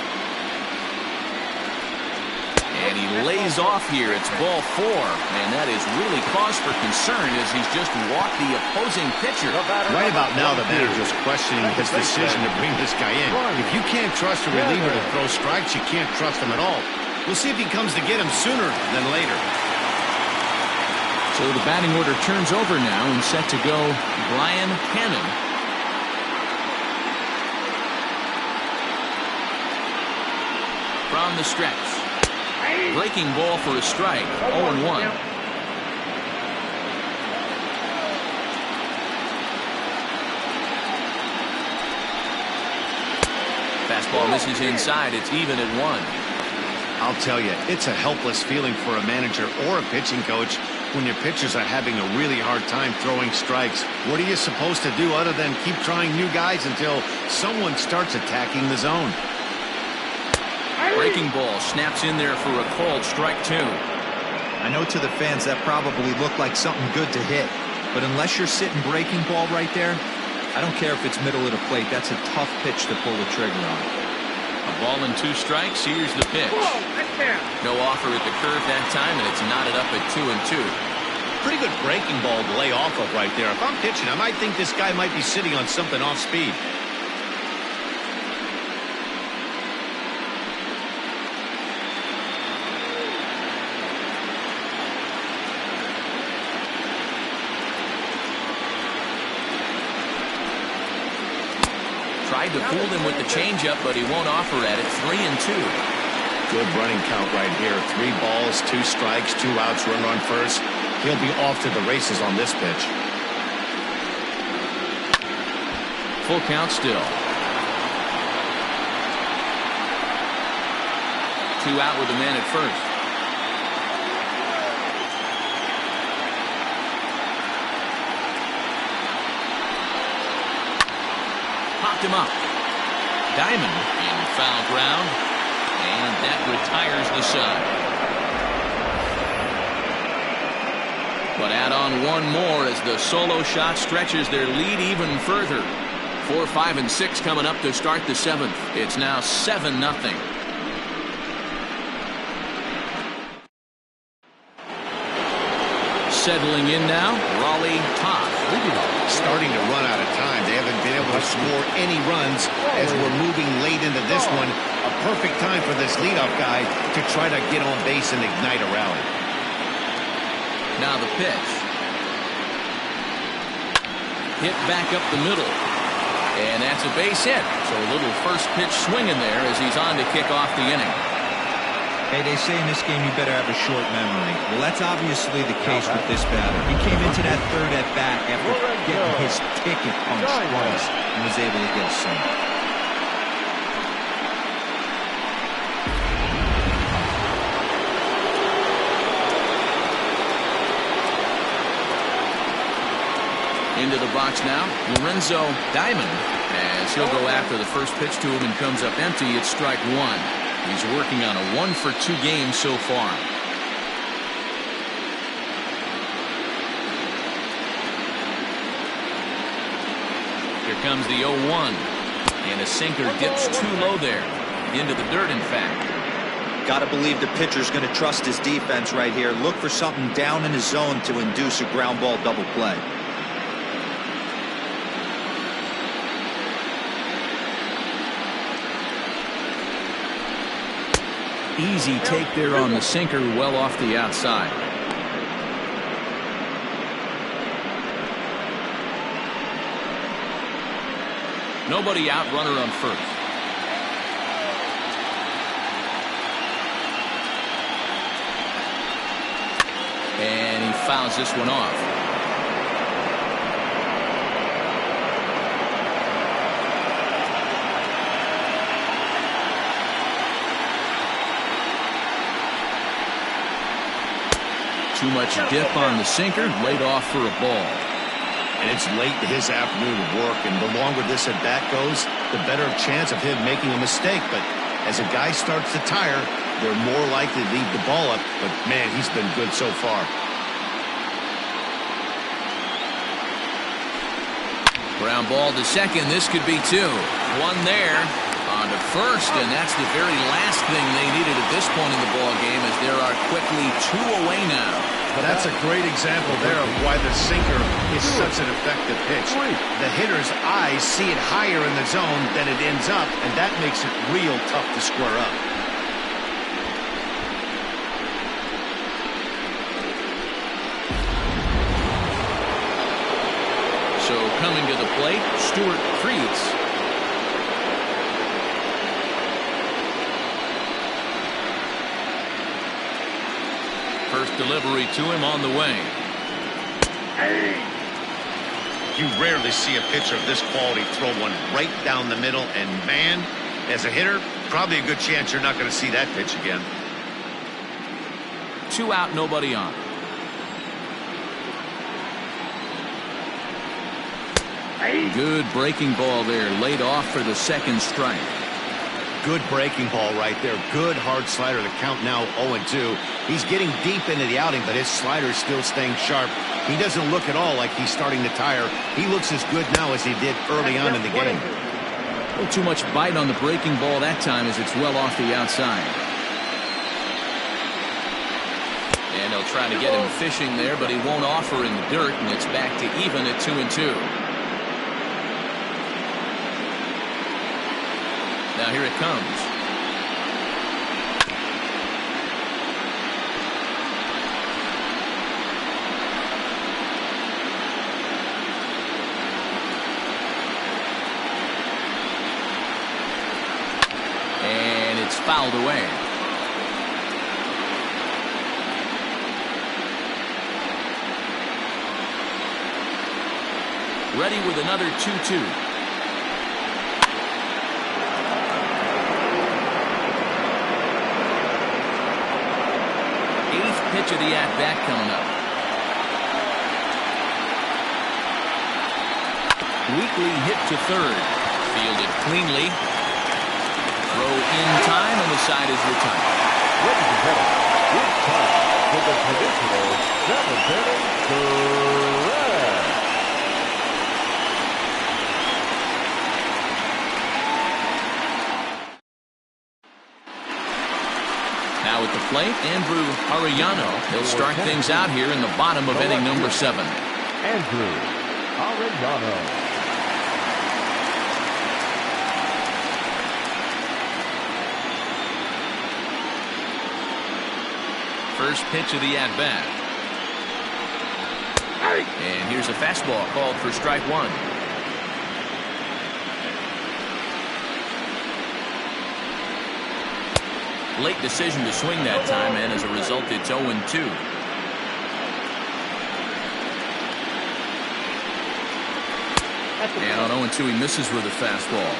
And he lays off here. It's ball 4, and that is really cause for concern as he's just walked the opposing pitcher. Right about now, the batter just questioning his decision to bring this guy in. If you can't trust a reliever to throw strikes, you can't trust him at all. We'll see if he comes to get him sooner than later. So the batting order turns over now, and set to go Brian Cannon. From the stretch. Breaking ball for a strike. 0-1. Fastball misses inside. It's even at 1. I'll tell you, it's a helpless feeling for a manager or a pitching coach when your pitchers are having a really hard time throwing strikes. What are you supposed to do other than keep trying new guys until someone starts attacking the zone? Breaking ball snaps in there for a called strike 2. I know to the fans that probably looked like something good to hit, but unless you're sitting breaking ball right there, I don't care if it's middle of the plate. That's a tough pitch to pull the trigger on. A ball and 2 strikes. Here's the pitch. No offer at the curve that time, and it's knotted up at 2-2. Pretty good breaking ball to lay off of right there. If I'm pitching, I might think this guy might be sitting on something off speed. Tried to fool him with the changeup, but he won't offer at it. 3-2. Good running count right here. 3 balls, 2 strikes, 2 outs, runner on first. He'll be off to the races on this pitch. Full count still. 2 out with a man at first. Popped him up. Diamond in foul ground, and that retires the side. But add on one more as the solo shot stretches their lead even further. 4, 5, and 6 coming up to start the 7th. It's now 7-0. Settling in now, Raleigh Todd. Starting to run out of time. They haven't been able to score any runs as we're moving late into this one. A perfect time for this leadoff guy to try to get on base and ignite a rally. Now the pitch. Hit back up the middle. And that's a base hit. So a little first pitch swinging there as he's on to kick off the inning. Hey, they say in this game you better have a short memory. Well, that's obviously the case with this batter. He came into that third at bat after getting his ticket punched twice and was able to get a single. Into the box now, Lorenzo Diamond, as he'll go after the first pitch to him and comes up empty. It's strike 1. He's working on a 1-for-2 game so far. Here comes the 0-1, and a sinker dips too low there, into the dirt in fact. Got to believe the pitcher's going to trust his defense right here. Look for something down in his zone to induce a ground ball double play. Easy take there on the sinker, well off the outside. Nobody out, runner on first. And he fouls this one off. Too much dip on the sinker, laid off for a ball. And it's late in his afternoon of work, and the longer this at bat goes, the better chance of him making a mistake. But as a guy starts to tire, they're more likely to leave the ball up. But man, he's been good so far. Ground ball to second. This could be 2. 1 there. On to first, and that's the very last thing they needed at this point in the ball game, as there are quickly 2 away now. But that's a great example there of why the sinker is such an effective pitch. The hitter's eyes see it higher in the zone than it ends up, and that makes it real tough to square up. So coming to the plate, Stuart Creeds. First delivery to him on the way. You rarely see a pitcher of this quality throw one right down the middle, and man, as a hitter, probably a good chance you're not going to see that pitch again. 2 out, nobody on. Good breaking ball there, laid off for the second strike. Good breaking ball right there. Good hard slider. The count now 0-2. He's getting deep into the outing, but his slider is still staying sharp. He doesn't look at all like he's starting to tire. He looks as good now as he did early on in the game. A little too much bite on the breaking ball that time as it's well off the outside. And they'll try to get him fishing there, but he won't offer in the dirt, and it's back to even at 2-2. Now here it comes. And it's fouled away. Ready with another 2-2. Pitch of the at-bat coming up. Weakly hit to third. Fielded cleanly. Throw in time, and the side is retired. Ladies and gentlemen, it's time for the traditional 7th correct. Now at the plate, Andrew Arellano. He'll start things out here in the bottom of inning number 7. Andrew Arellano. First pitch of the at-bat. And here's a fastball called for strike 1. Late decision to swing that time, and as a result, it's 0-2. And on 0-2, he misses with a fastball.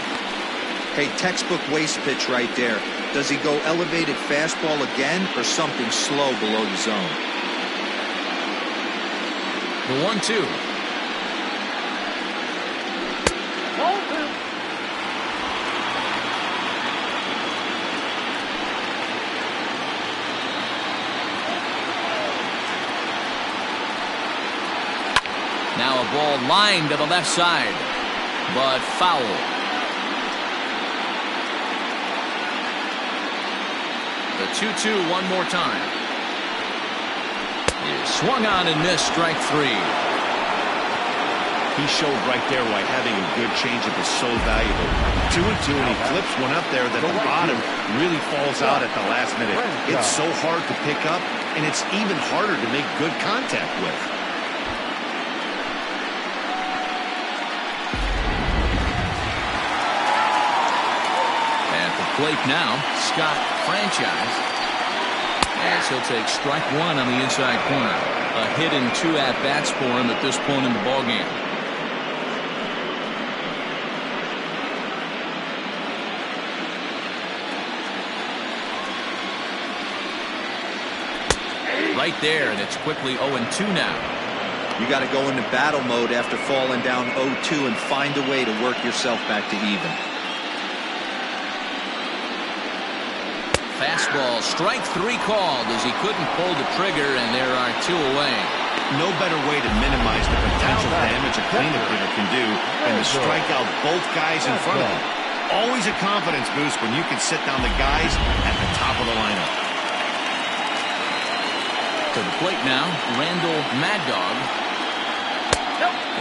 Hey, textbook waste pitch right there. Does he go elevated fastball again or something slow below the zone? The 1-2. Now a ball lined to the left side, but foul. The 2-2 one more time. Is swung on and missed, strike 3. He showed right there why having a good changeup is so valuable. 2-2, and he flips one up there that the bottom really falls out at the last minute. It's so hard to pick up, and it's even harder to make good contact with. Plate now, Scott Franchise, as he'll take strike 1 on the inside corner. A hit and 2 at-bats for him at this point in the ballgame. Right there, and it's quickly 0-2 now. You got to go into battle mode after falling down 0-2 and find a way to work yourself back to even. Fastball, strike 3 called as he couldn't pull the trigger, and there are 2 away. No better way to minimize the potential damage a cleanup hitter can do than to strike out both guys in front of him. Always a confidence boost when you can sit down the guys at the top of the lineup. To the plate now, Randall Mad Dog.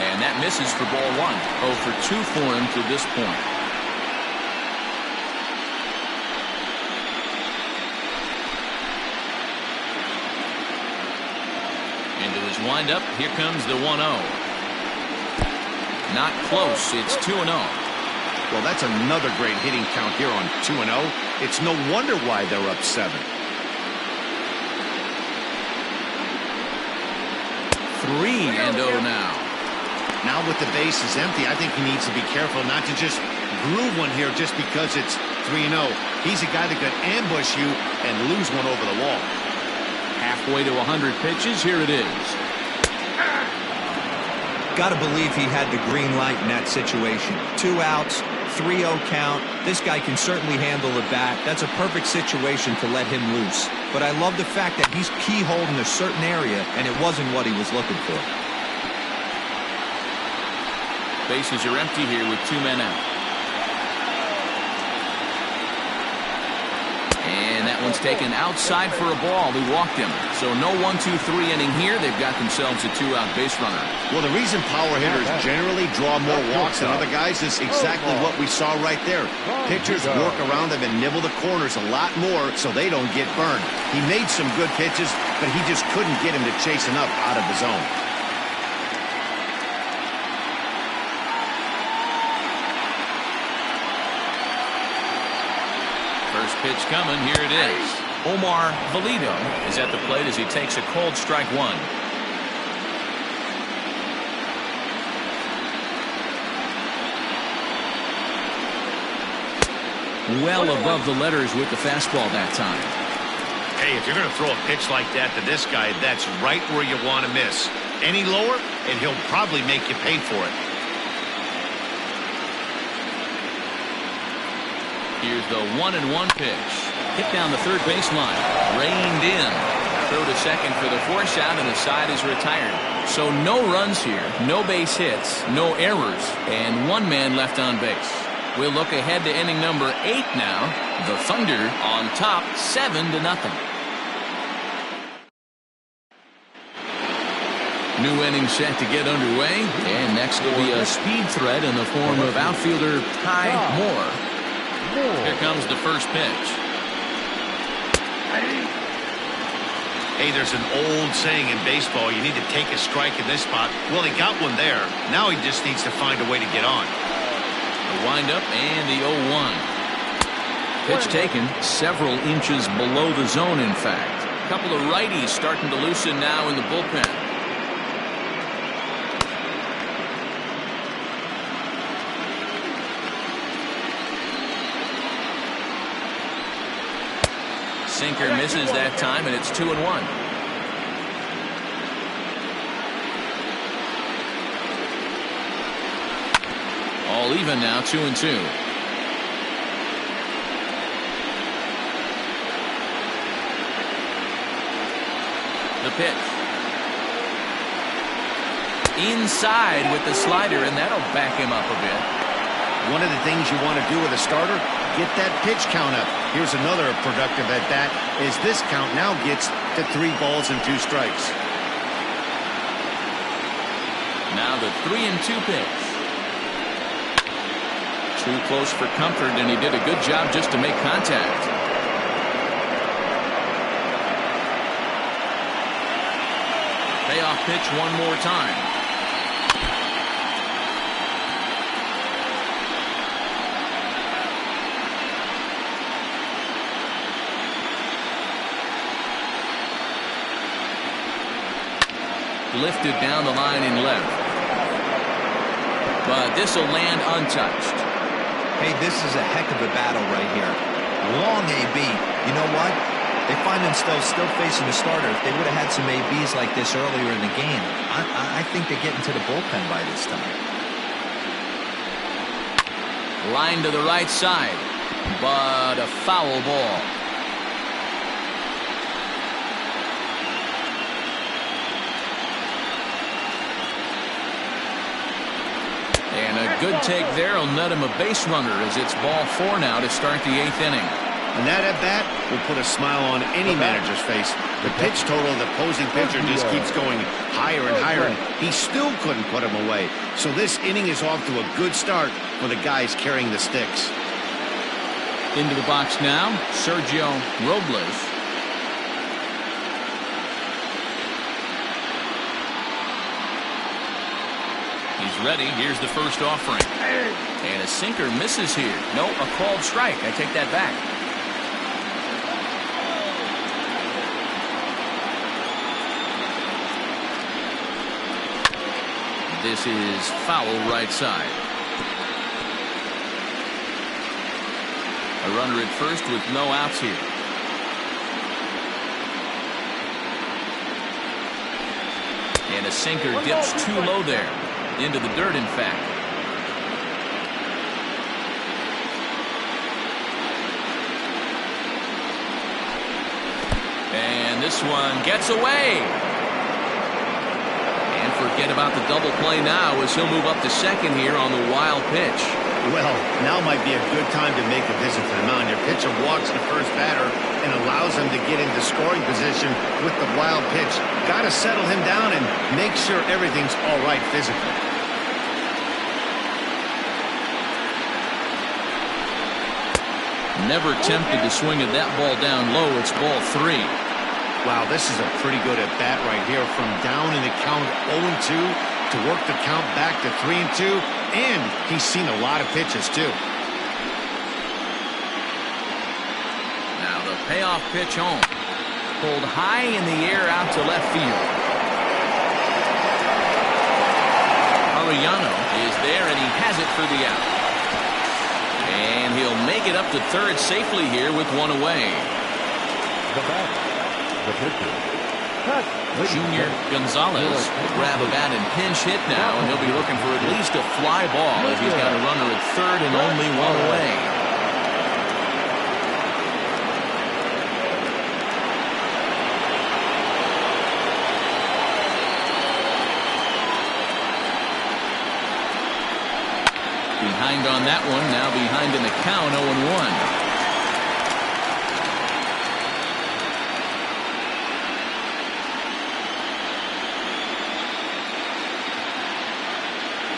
And that misses for ball 1. 0 for 2 for him to this point. Into his windup, here comes the 1-0. Not close, it's 2-0. Well, that's another great hitting count here on 2-0. It's no wonder why they're up 7. 3-0 now. Now with the bases empty, I think he needs to be careful not to just groove one here just because it's 3-0. He's a guy that could ambush you and lose one over the wall. Halfway to 100 pitches. Here it is. Got to believe he had the green light in that situation. 2 outs, 3-0 count. This guy can certainly handle the bat. That's a perfect situation to let him loose. But I love the fact that he's keyholed in a certain area, and it wasn't what he was looking for. Bases are empty here with 2 men out. And that one's taken outside for a ball. He walked him. So no 1-2-3 inning here. They've got themselves a 2-out base runner. Well, the reason power hitters generally draw more walks than other guys is exactly what we saw right there. Pitchers work around them and nibble the corners a lot more so they don't get burned. He made some good pitches, but he just couldn't get him to chase enough out of the zone. First pitch coming. Here it is. Omar Valido is at the plate as he takes a cold strike one. Well above the letters with the fastball that time. Hey, if you're going to throw a pitch like that to this guy, that's right where you want to miss. Any lower, and he'll probably make you pay for it. Here's the 1-1 pitch. Hit down the third baseline. Reined in. Throw to second for the force out, and the side is retired. So no runs here, no base hits, no errors, and 1 man left on base. We'll look ahead to inning number 8 now. The Thunder on top 7-0. New inning set to get underway, and next will be a speed threat in the form of outfielder Ty Moore. Here comes the first pitch. Hey, there's an old saying in baseball, you need to take a strike in this spot. Well, he got one there. Now he just needs to find a way to get on. The windup and the 0-1. Pitch taken several inches below the zone, in fact. A couple of righties starting to loosen now in the bullpen. Sinker misses that time, and it's 2-1. All even now, 2-2. The pitch. Inside with the slider, and that'll back him up a bit. One of the things you want to do with a starter, get that pitch count up. Here's another productive at bat, as this count now gets to 3 balls and 2 strikes. Now the 3-2 pitch. Too close for comfort, and he did a good job just to make contact. Payoff pitch one more time. Lifted down the line in left. But this will land untouched. Hey, this is a heck of a battle right here. Long AB. You know what? They find themselves still facing the starter. If they would have had some ABs like this earlier in the game, I think they get into the bullpen by this time. Line to the right side, but a foul ball. And a good take there will net him a base runner as it's ball 4 now to start the 8th inning. And that at-bat will put a smile on any manager's face. The pitch total of the opposing pitcher just keeps going higher and higher, and he still couldn't put him away. So this inning is off to a good start for the guys carrying the sticks. Into the box now, Sergio Robles. He's ready. Here's the first offering. And a sinker misses here. No, a called strike. I take that back. This is foul right side. A runner at first with no outs here. And a sinker dips too low there. Into the dirt, in fact. And this one gets away. And forget about the double play now as he'll move up to second here on the wild pitch. Well, now might be a good time to make a visit to the mound. Your pitcher walks the first batter and allows him to get into scoring position with the wild pitch. Got to settle him down and make sure everything's all right physically. Never tempted to swing at that ball down low. It's ball 3. Wow, this is a pretty good at bat right here. From down in the count 0-2 to work the count back to 3-2. And he's seen a lot of pitches, too. Now the payoff pitch home. Pulled high in the air out to left field. Arellano is there, and he has it for the out. And he'll make it up to third safely here with one away. The batter, the pitcher, Junior Gonzalez will grab a bat and pinch hit now, and he'll be looking for at least a fly ball as he's got a runner at third and only one away. Behind on that one, now behind in the count, 0-1.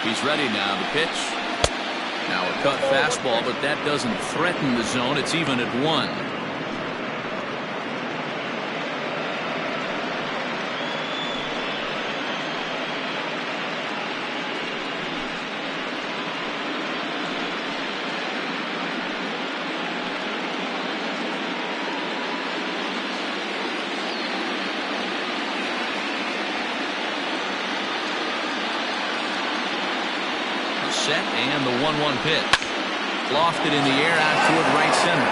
He's ready now. The pitch. Now a cut fastball, but that doesn't threaten the zone. It's even at 1. Set and the 1-1 pitch. Lofted in the air out toward right center.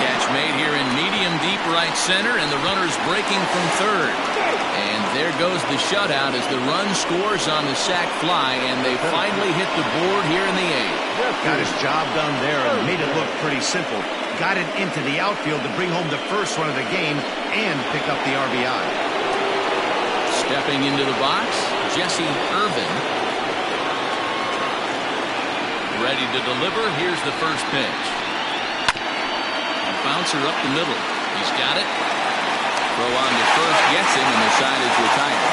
Catch made here in medium deep right center, and the runner's breaking from third. And there goes the shutout as the run scores on the sac fly, and they finally hit the board here in the 8th. Got his job done there and made it look pretty simple. Got it into the outfield to bring home the first run of the game and pick up the RBI. Stepping into the box, Jesse Irvin. Ready to deliver. Here's the first pitch. A bouncer up the middle. He's got it. Throw on to first, gets him, and the side is retired.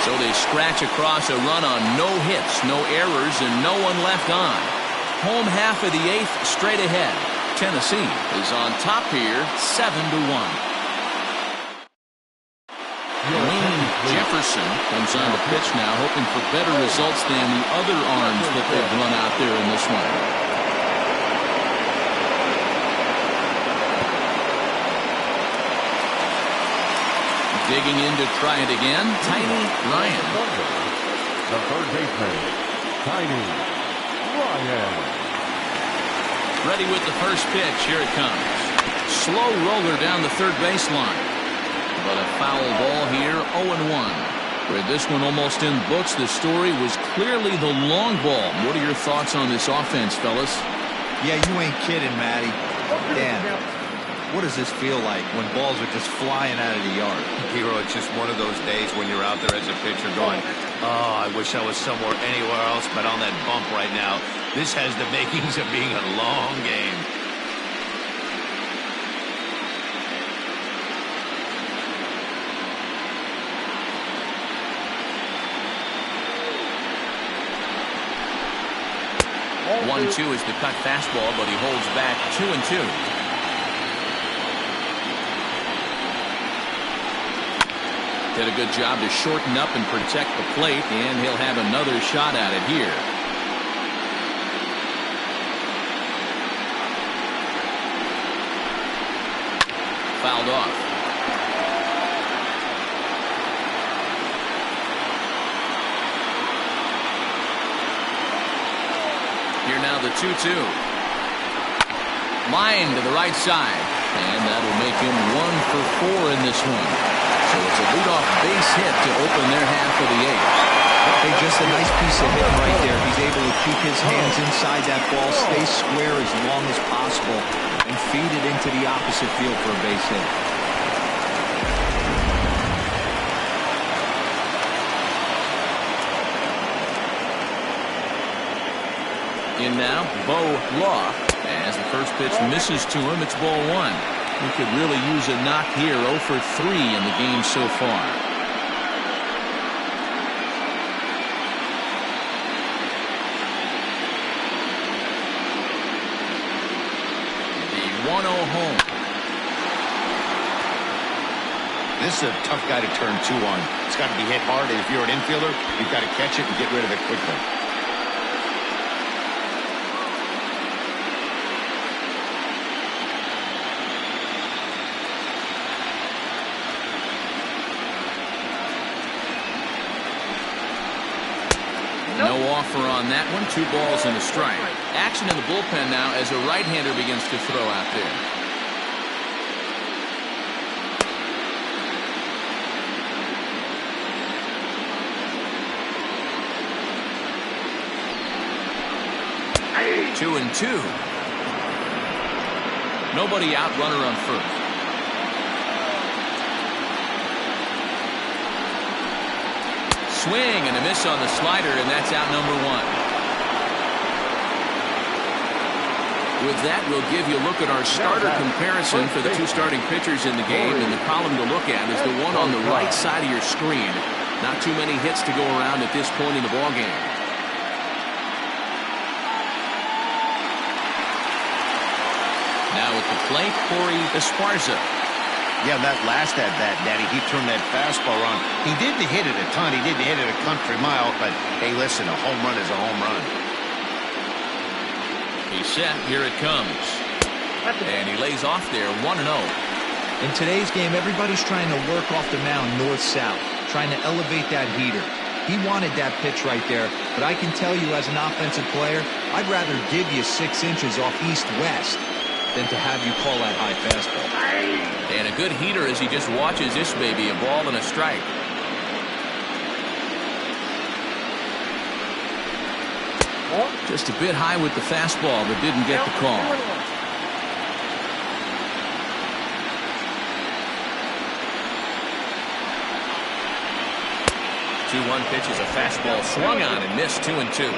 So they scratch across a run on no hits, no errors, and no one left on. Home half of the 8th straight ahead. Tennessee is on top here, 7-1. Jefferson comes on the pitch now, hoping for better results than the other arms that they've run out there in this one. Digging in to try it again, Tiny Ryan. The third baseman, Tiny Ryan. Ready with the first pitch. Here it comes. Slow roller down the third baseline. But a foul ball here, 0-1. Where this one almost in books, the story was clearly the long ball. What are your thoughts on this offense, fellas? Yeah, you ain't kidding, Matty. Dan, what does this feel like when balls are just flying out of the yard? Hero, it's just one of those days when you're out there as a pitcher going, oh, I wish I was somewhere anywhere else but on that bump right now. This has the makings of being a long game. One-two is the cut fastball, but he holds back 2-2. Did a good job to shorten up and protect the plate, and he'll have another shot at it here. Fouled off. Here now the 2-2. Line to the right side. And that'll make him 1 for 4 in this one. So it's a leadoff base hit to open their half of the 8th. Hey, just a nice piece of hitting right there. He's able to keep his hands inside that ball, stay square as long as possible, and feed it into the opposite field for a base hit. In now, Bo Law. As the first pitch misses to him, it's ball 1. He could really use a knock here. 0 for 3 in the game so far. The 1-0 home. This is a tough guy to turn 2 on. It's got to be hit hard, and if you're an infielder, you've got to catch it and get rid of it quickly. No offer on that one. 2 balls and a strike. Action in the bullpen now as a right-hander begins to throw out there. Hey. 2-2. Nobody out, runner on first. Swing and a miss on the slider, and that's out number 1. With that, we'll give you a look at our starter comparison for the 2 starting pitchers in the game, and the column to look at is the one on the right side of your screen. Not too many hits to go around at this point in the ballgame. Now at the plate, Corey Esparza. Yeah, that last at-bat, Danny, he turned that fastball on. He didn't hit it a ton. He didn't hit it a country mile. But, hey, listen, a home run is a home run. He's set. Here it comes. And he lays off there, 1-0. In today's game, everybody's trying to work off the mound north-south, trying to elevate that heater. He wanted that pitch right there, but I can tell you as an offensive player, I'd rather give you 6 inches off east-west than to have you call that high fastball. And a good heater as he just watches this baby, a ball and a strike. Just a bit high with the fastball, but didn't get the call. 2-1 pitch is a fastball swung on and missed. 2-2.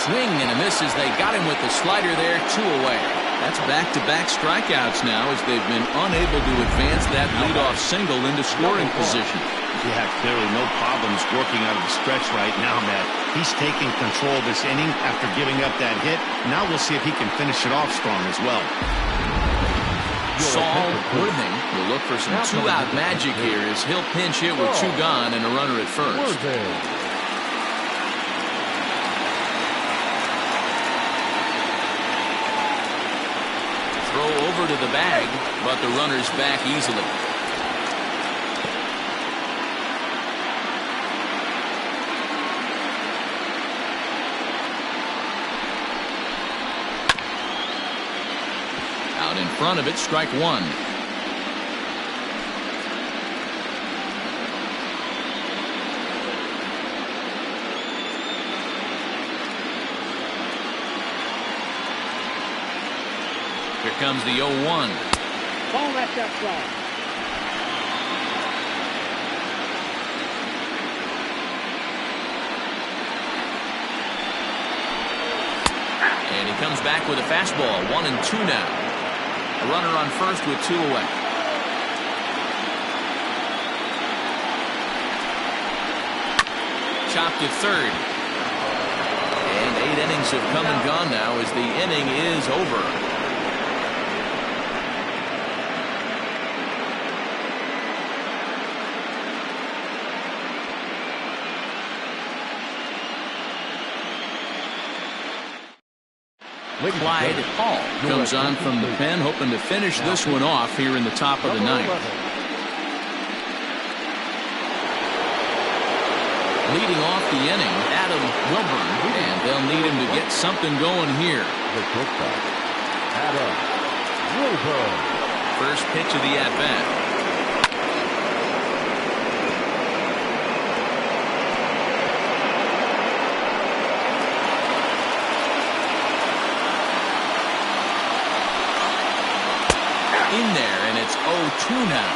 Swing and a miss as they got him with the slider there. 2 away. That's back-to-back strikeouts now as they've been unable to advance that leadoff single into scoring position. Yeah, clearly no problems working out of the stretch right now, Matt. He's taking control of this inning after giving up that hit. Now we'll see if he can finish it off strong as well. Saul Worthing will look for some 2-out magic here as he'll pinch hit with 2 gone and a runner at first. Over to the bag, but the runner's back easily. Out in front of it, strike 1. Here comes the 0-1. Ball left outside. And he comes back with a fastball. 1-2 now. A runner on first with 2 away. Chopped to third. And 8 innings have come and gone now as the inning is over. Clyde Hall comes on from the pen, hoping to finish this one off here in the top of the 9th. Leading off the inning, Adam Wilburn, and they'll need him to get something going here. The putback, Adam Wilburn. First pitch of the at-bat. In there, and it's 0-2 now.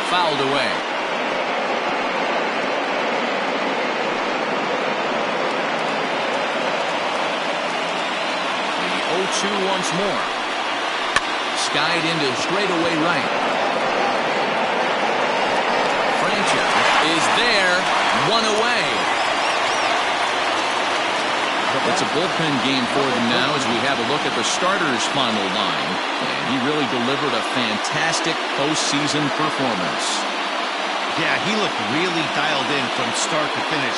Fouled away. The 0-2 once more. Skied into straightaway right. Franchise is there. One away. It's a bullpen game for them now as we have a look at the starters' final line. And he really delivered a fantastic postseason performance. Yeah, he looked really dialed in from start to finish.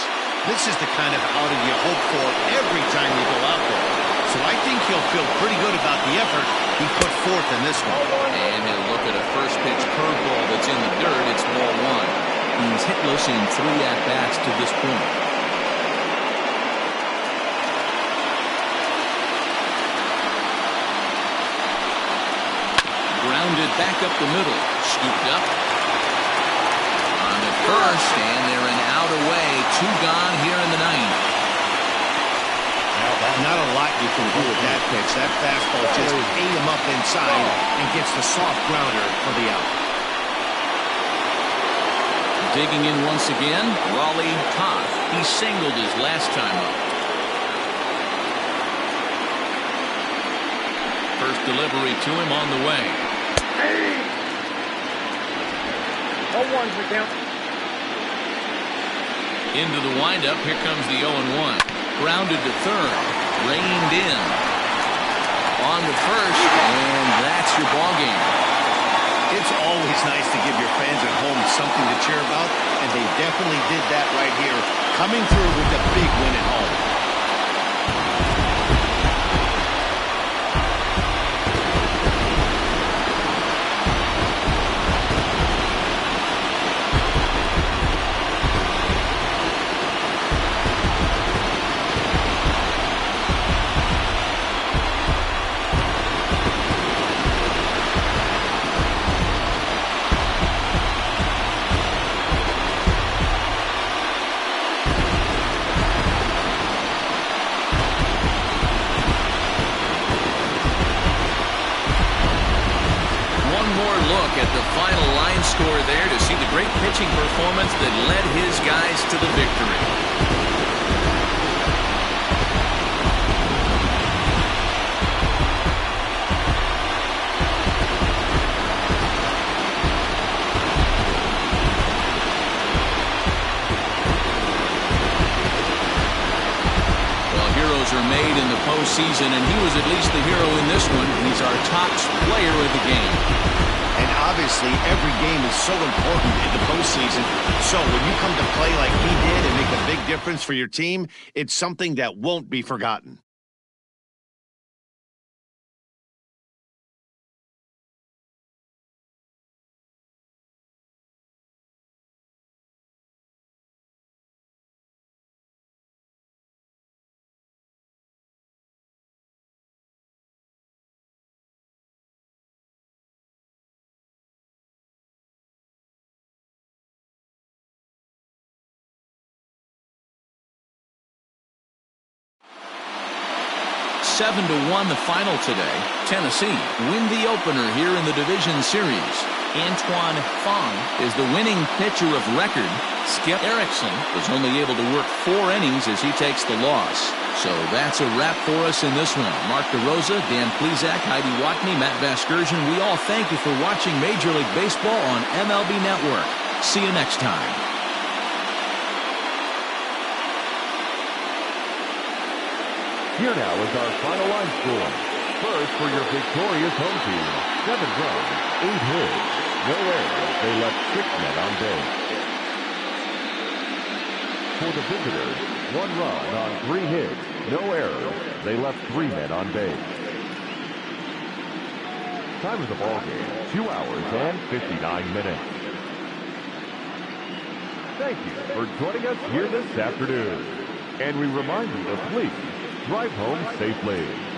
This is the kind of outing you hope for every time you go out there. So I think he'll feel pretty good about the effort he put forth in this one. And he'll look at a first pitch curveball that's in the dirt. It's ball one. He's hitless in 3 at-bats to this point. Grounded back up the middle. Scooped up. On the first, and they're an out away. 2 gone here in the 9th. Not a lot you can do with that pitch. That fastball just ate him up inside and gets the soft grounder for the out. Digging in once again, Raleigh Toth. He singled his last time up. First delivery to him on the way. 0-1's the count. Into the windup. Here comes the 0-1. Grounded to third. Reined in. On to first. And that's your ball game. It's always nice to give your fans at home something to cheer about, and they definitely did that right here, coming through with a big win at home. At the final line score there to see the great pitching performance that led his guys to the victory. Well, heroes are made in the postseason, and he was at least the hero in this one. He's our top player of the game. And obviously, every game is so important in the postseason. So when you come to play like he did and make a big difference for your team, it's something that won't be forgotten. Seven to 1 the final today. Tennessee win the opener here in the division series. Antoine Fong is the winning pitcher of record. Skip Erickson was only able to work 4 innings as he takes the loss. So that's a wrap for us in this one. Mark DeRosa, Dan Plezak, Heidi Watney, Matt Vasgersian, we all thank you for watching Major League Baseball on MLB Network. See you next time. Here now is our final line score. First for your victorious home team, 7 runs, 8 hits, no errors. They left 6 men on base. For the visitors, 1 run on 3 hits, no errors. They left 3 men on base. Time of the ball game, 2 hours and 59 minutes. Thank you for joining us here this afternoon. And we remind you to please drive home safely.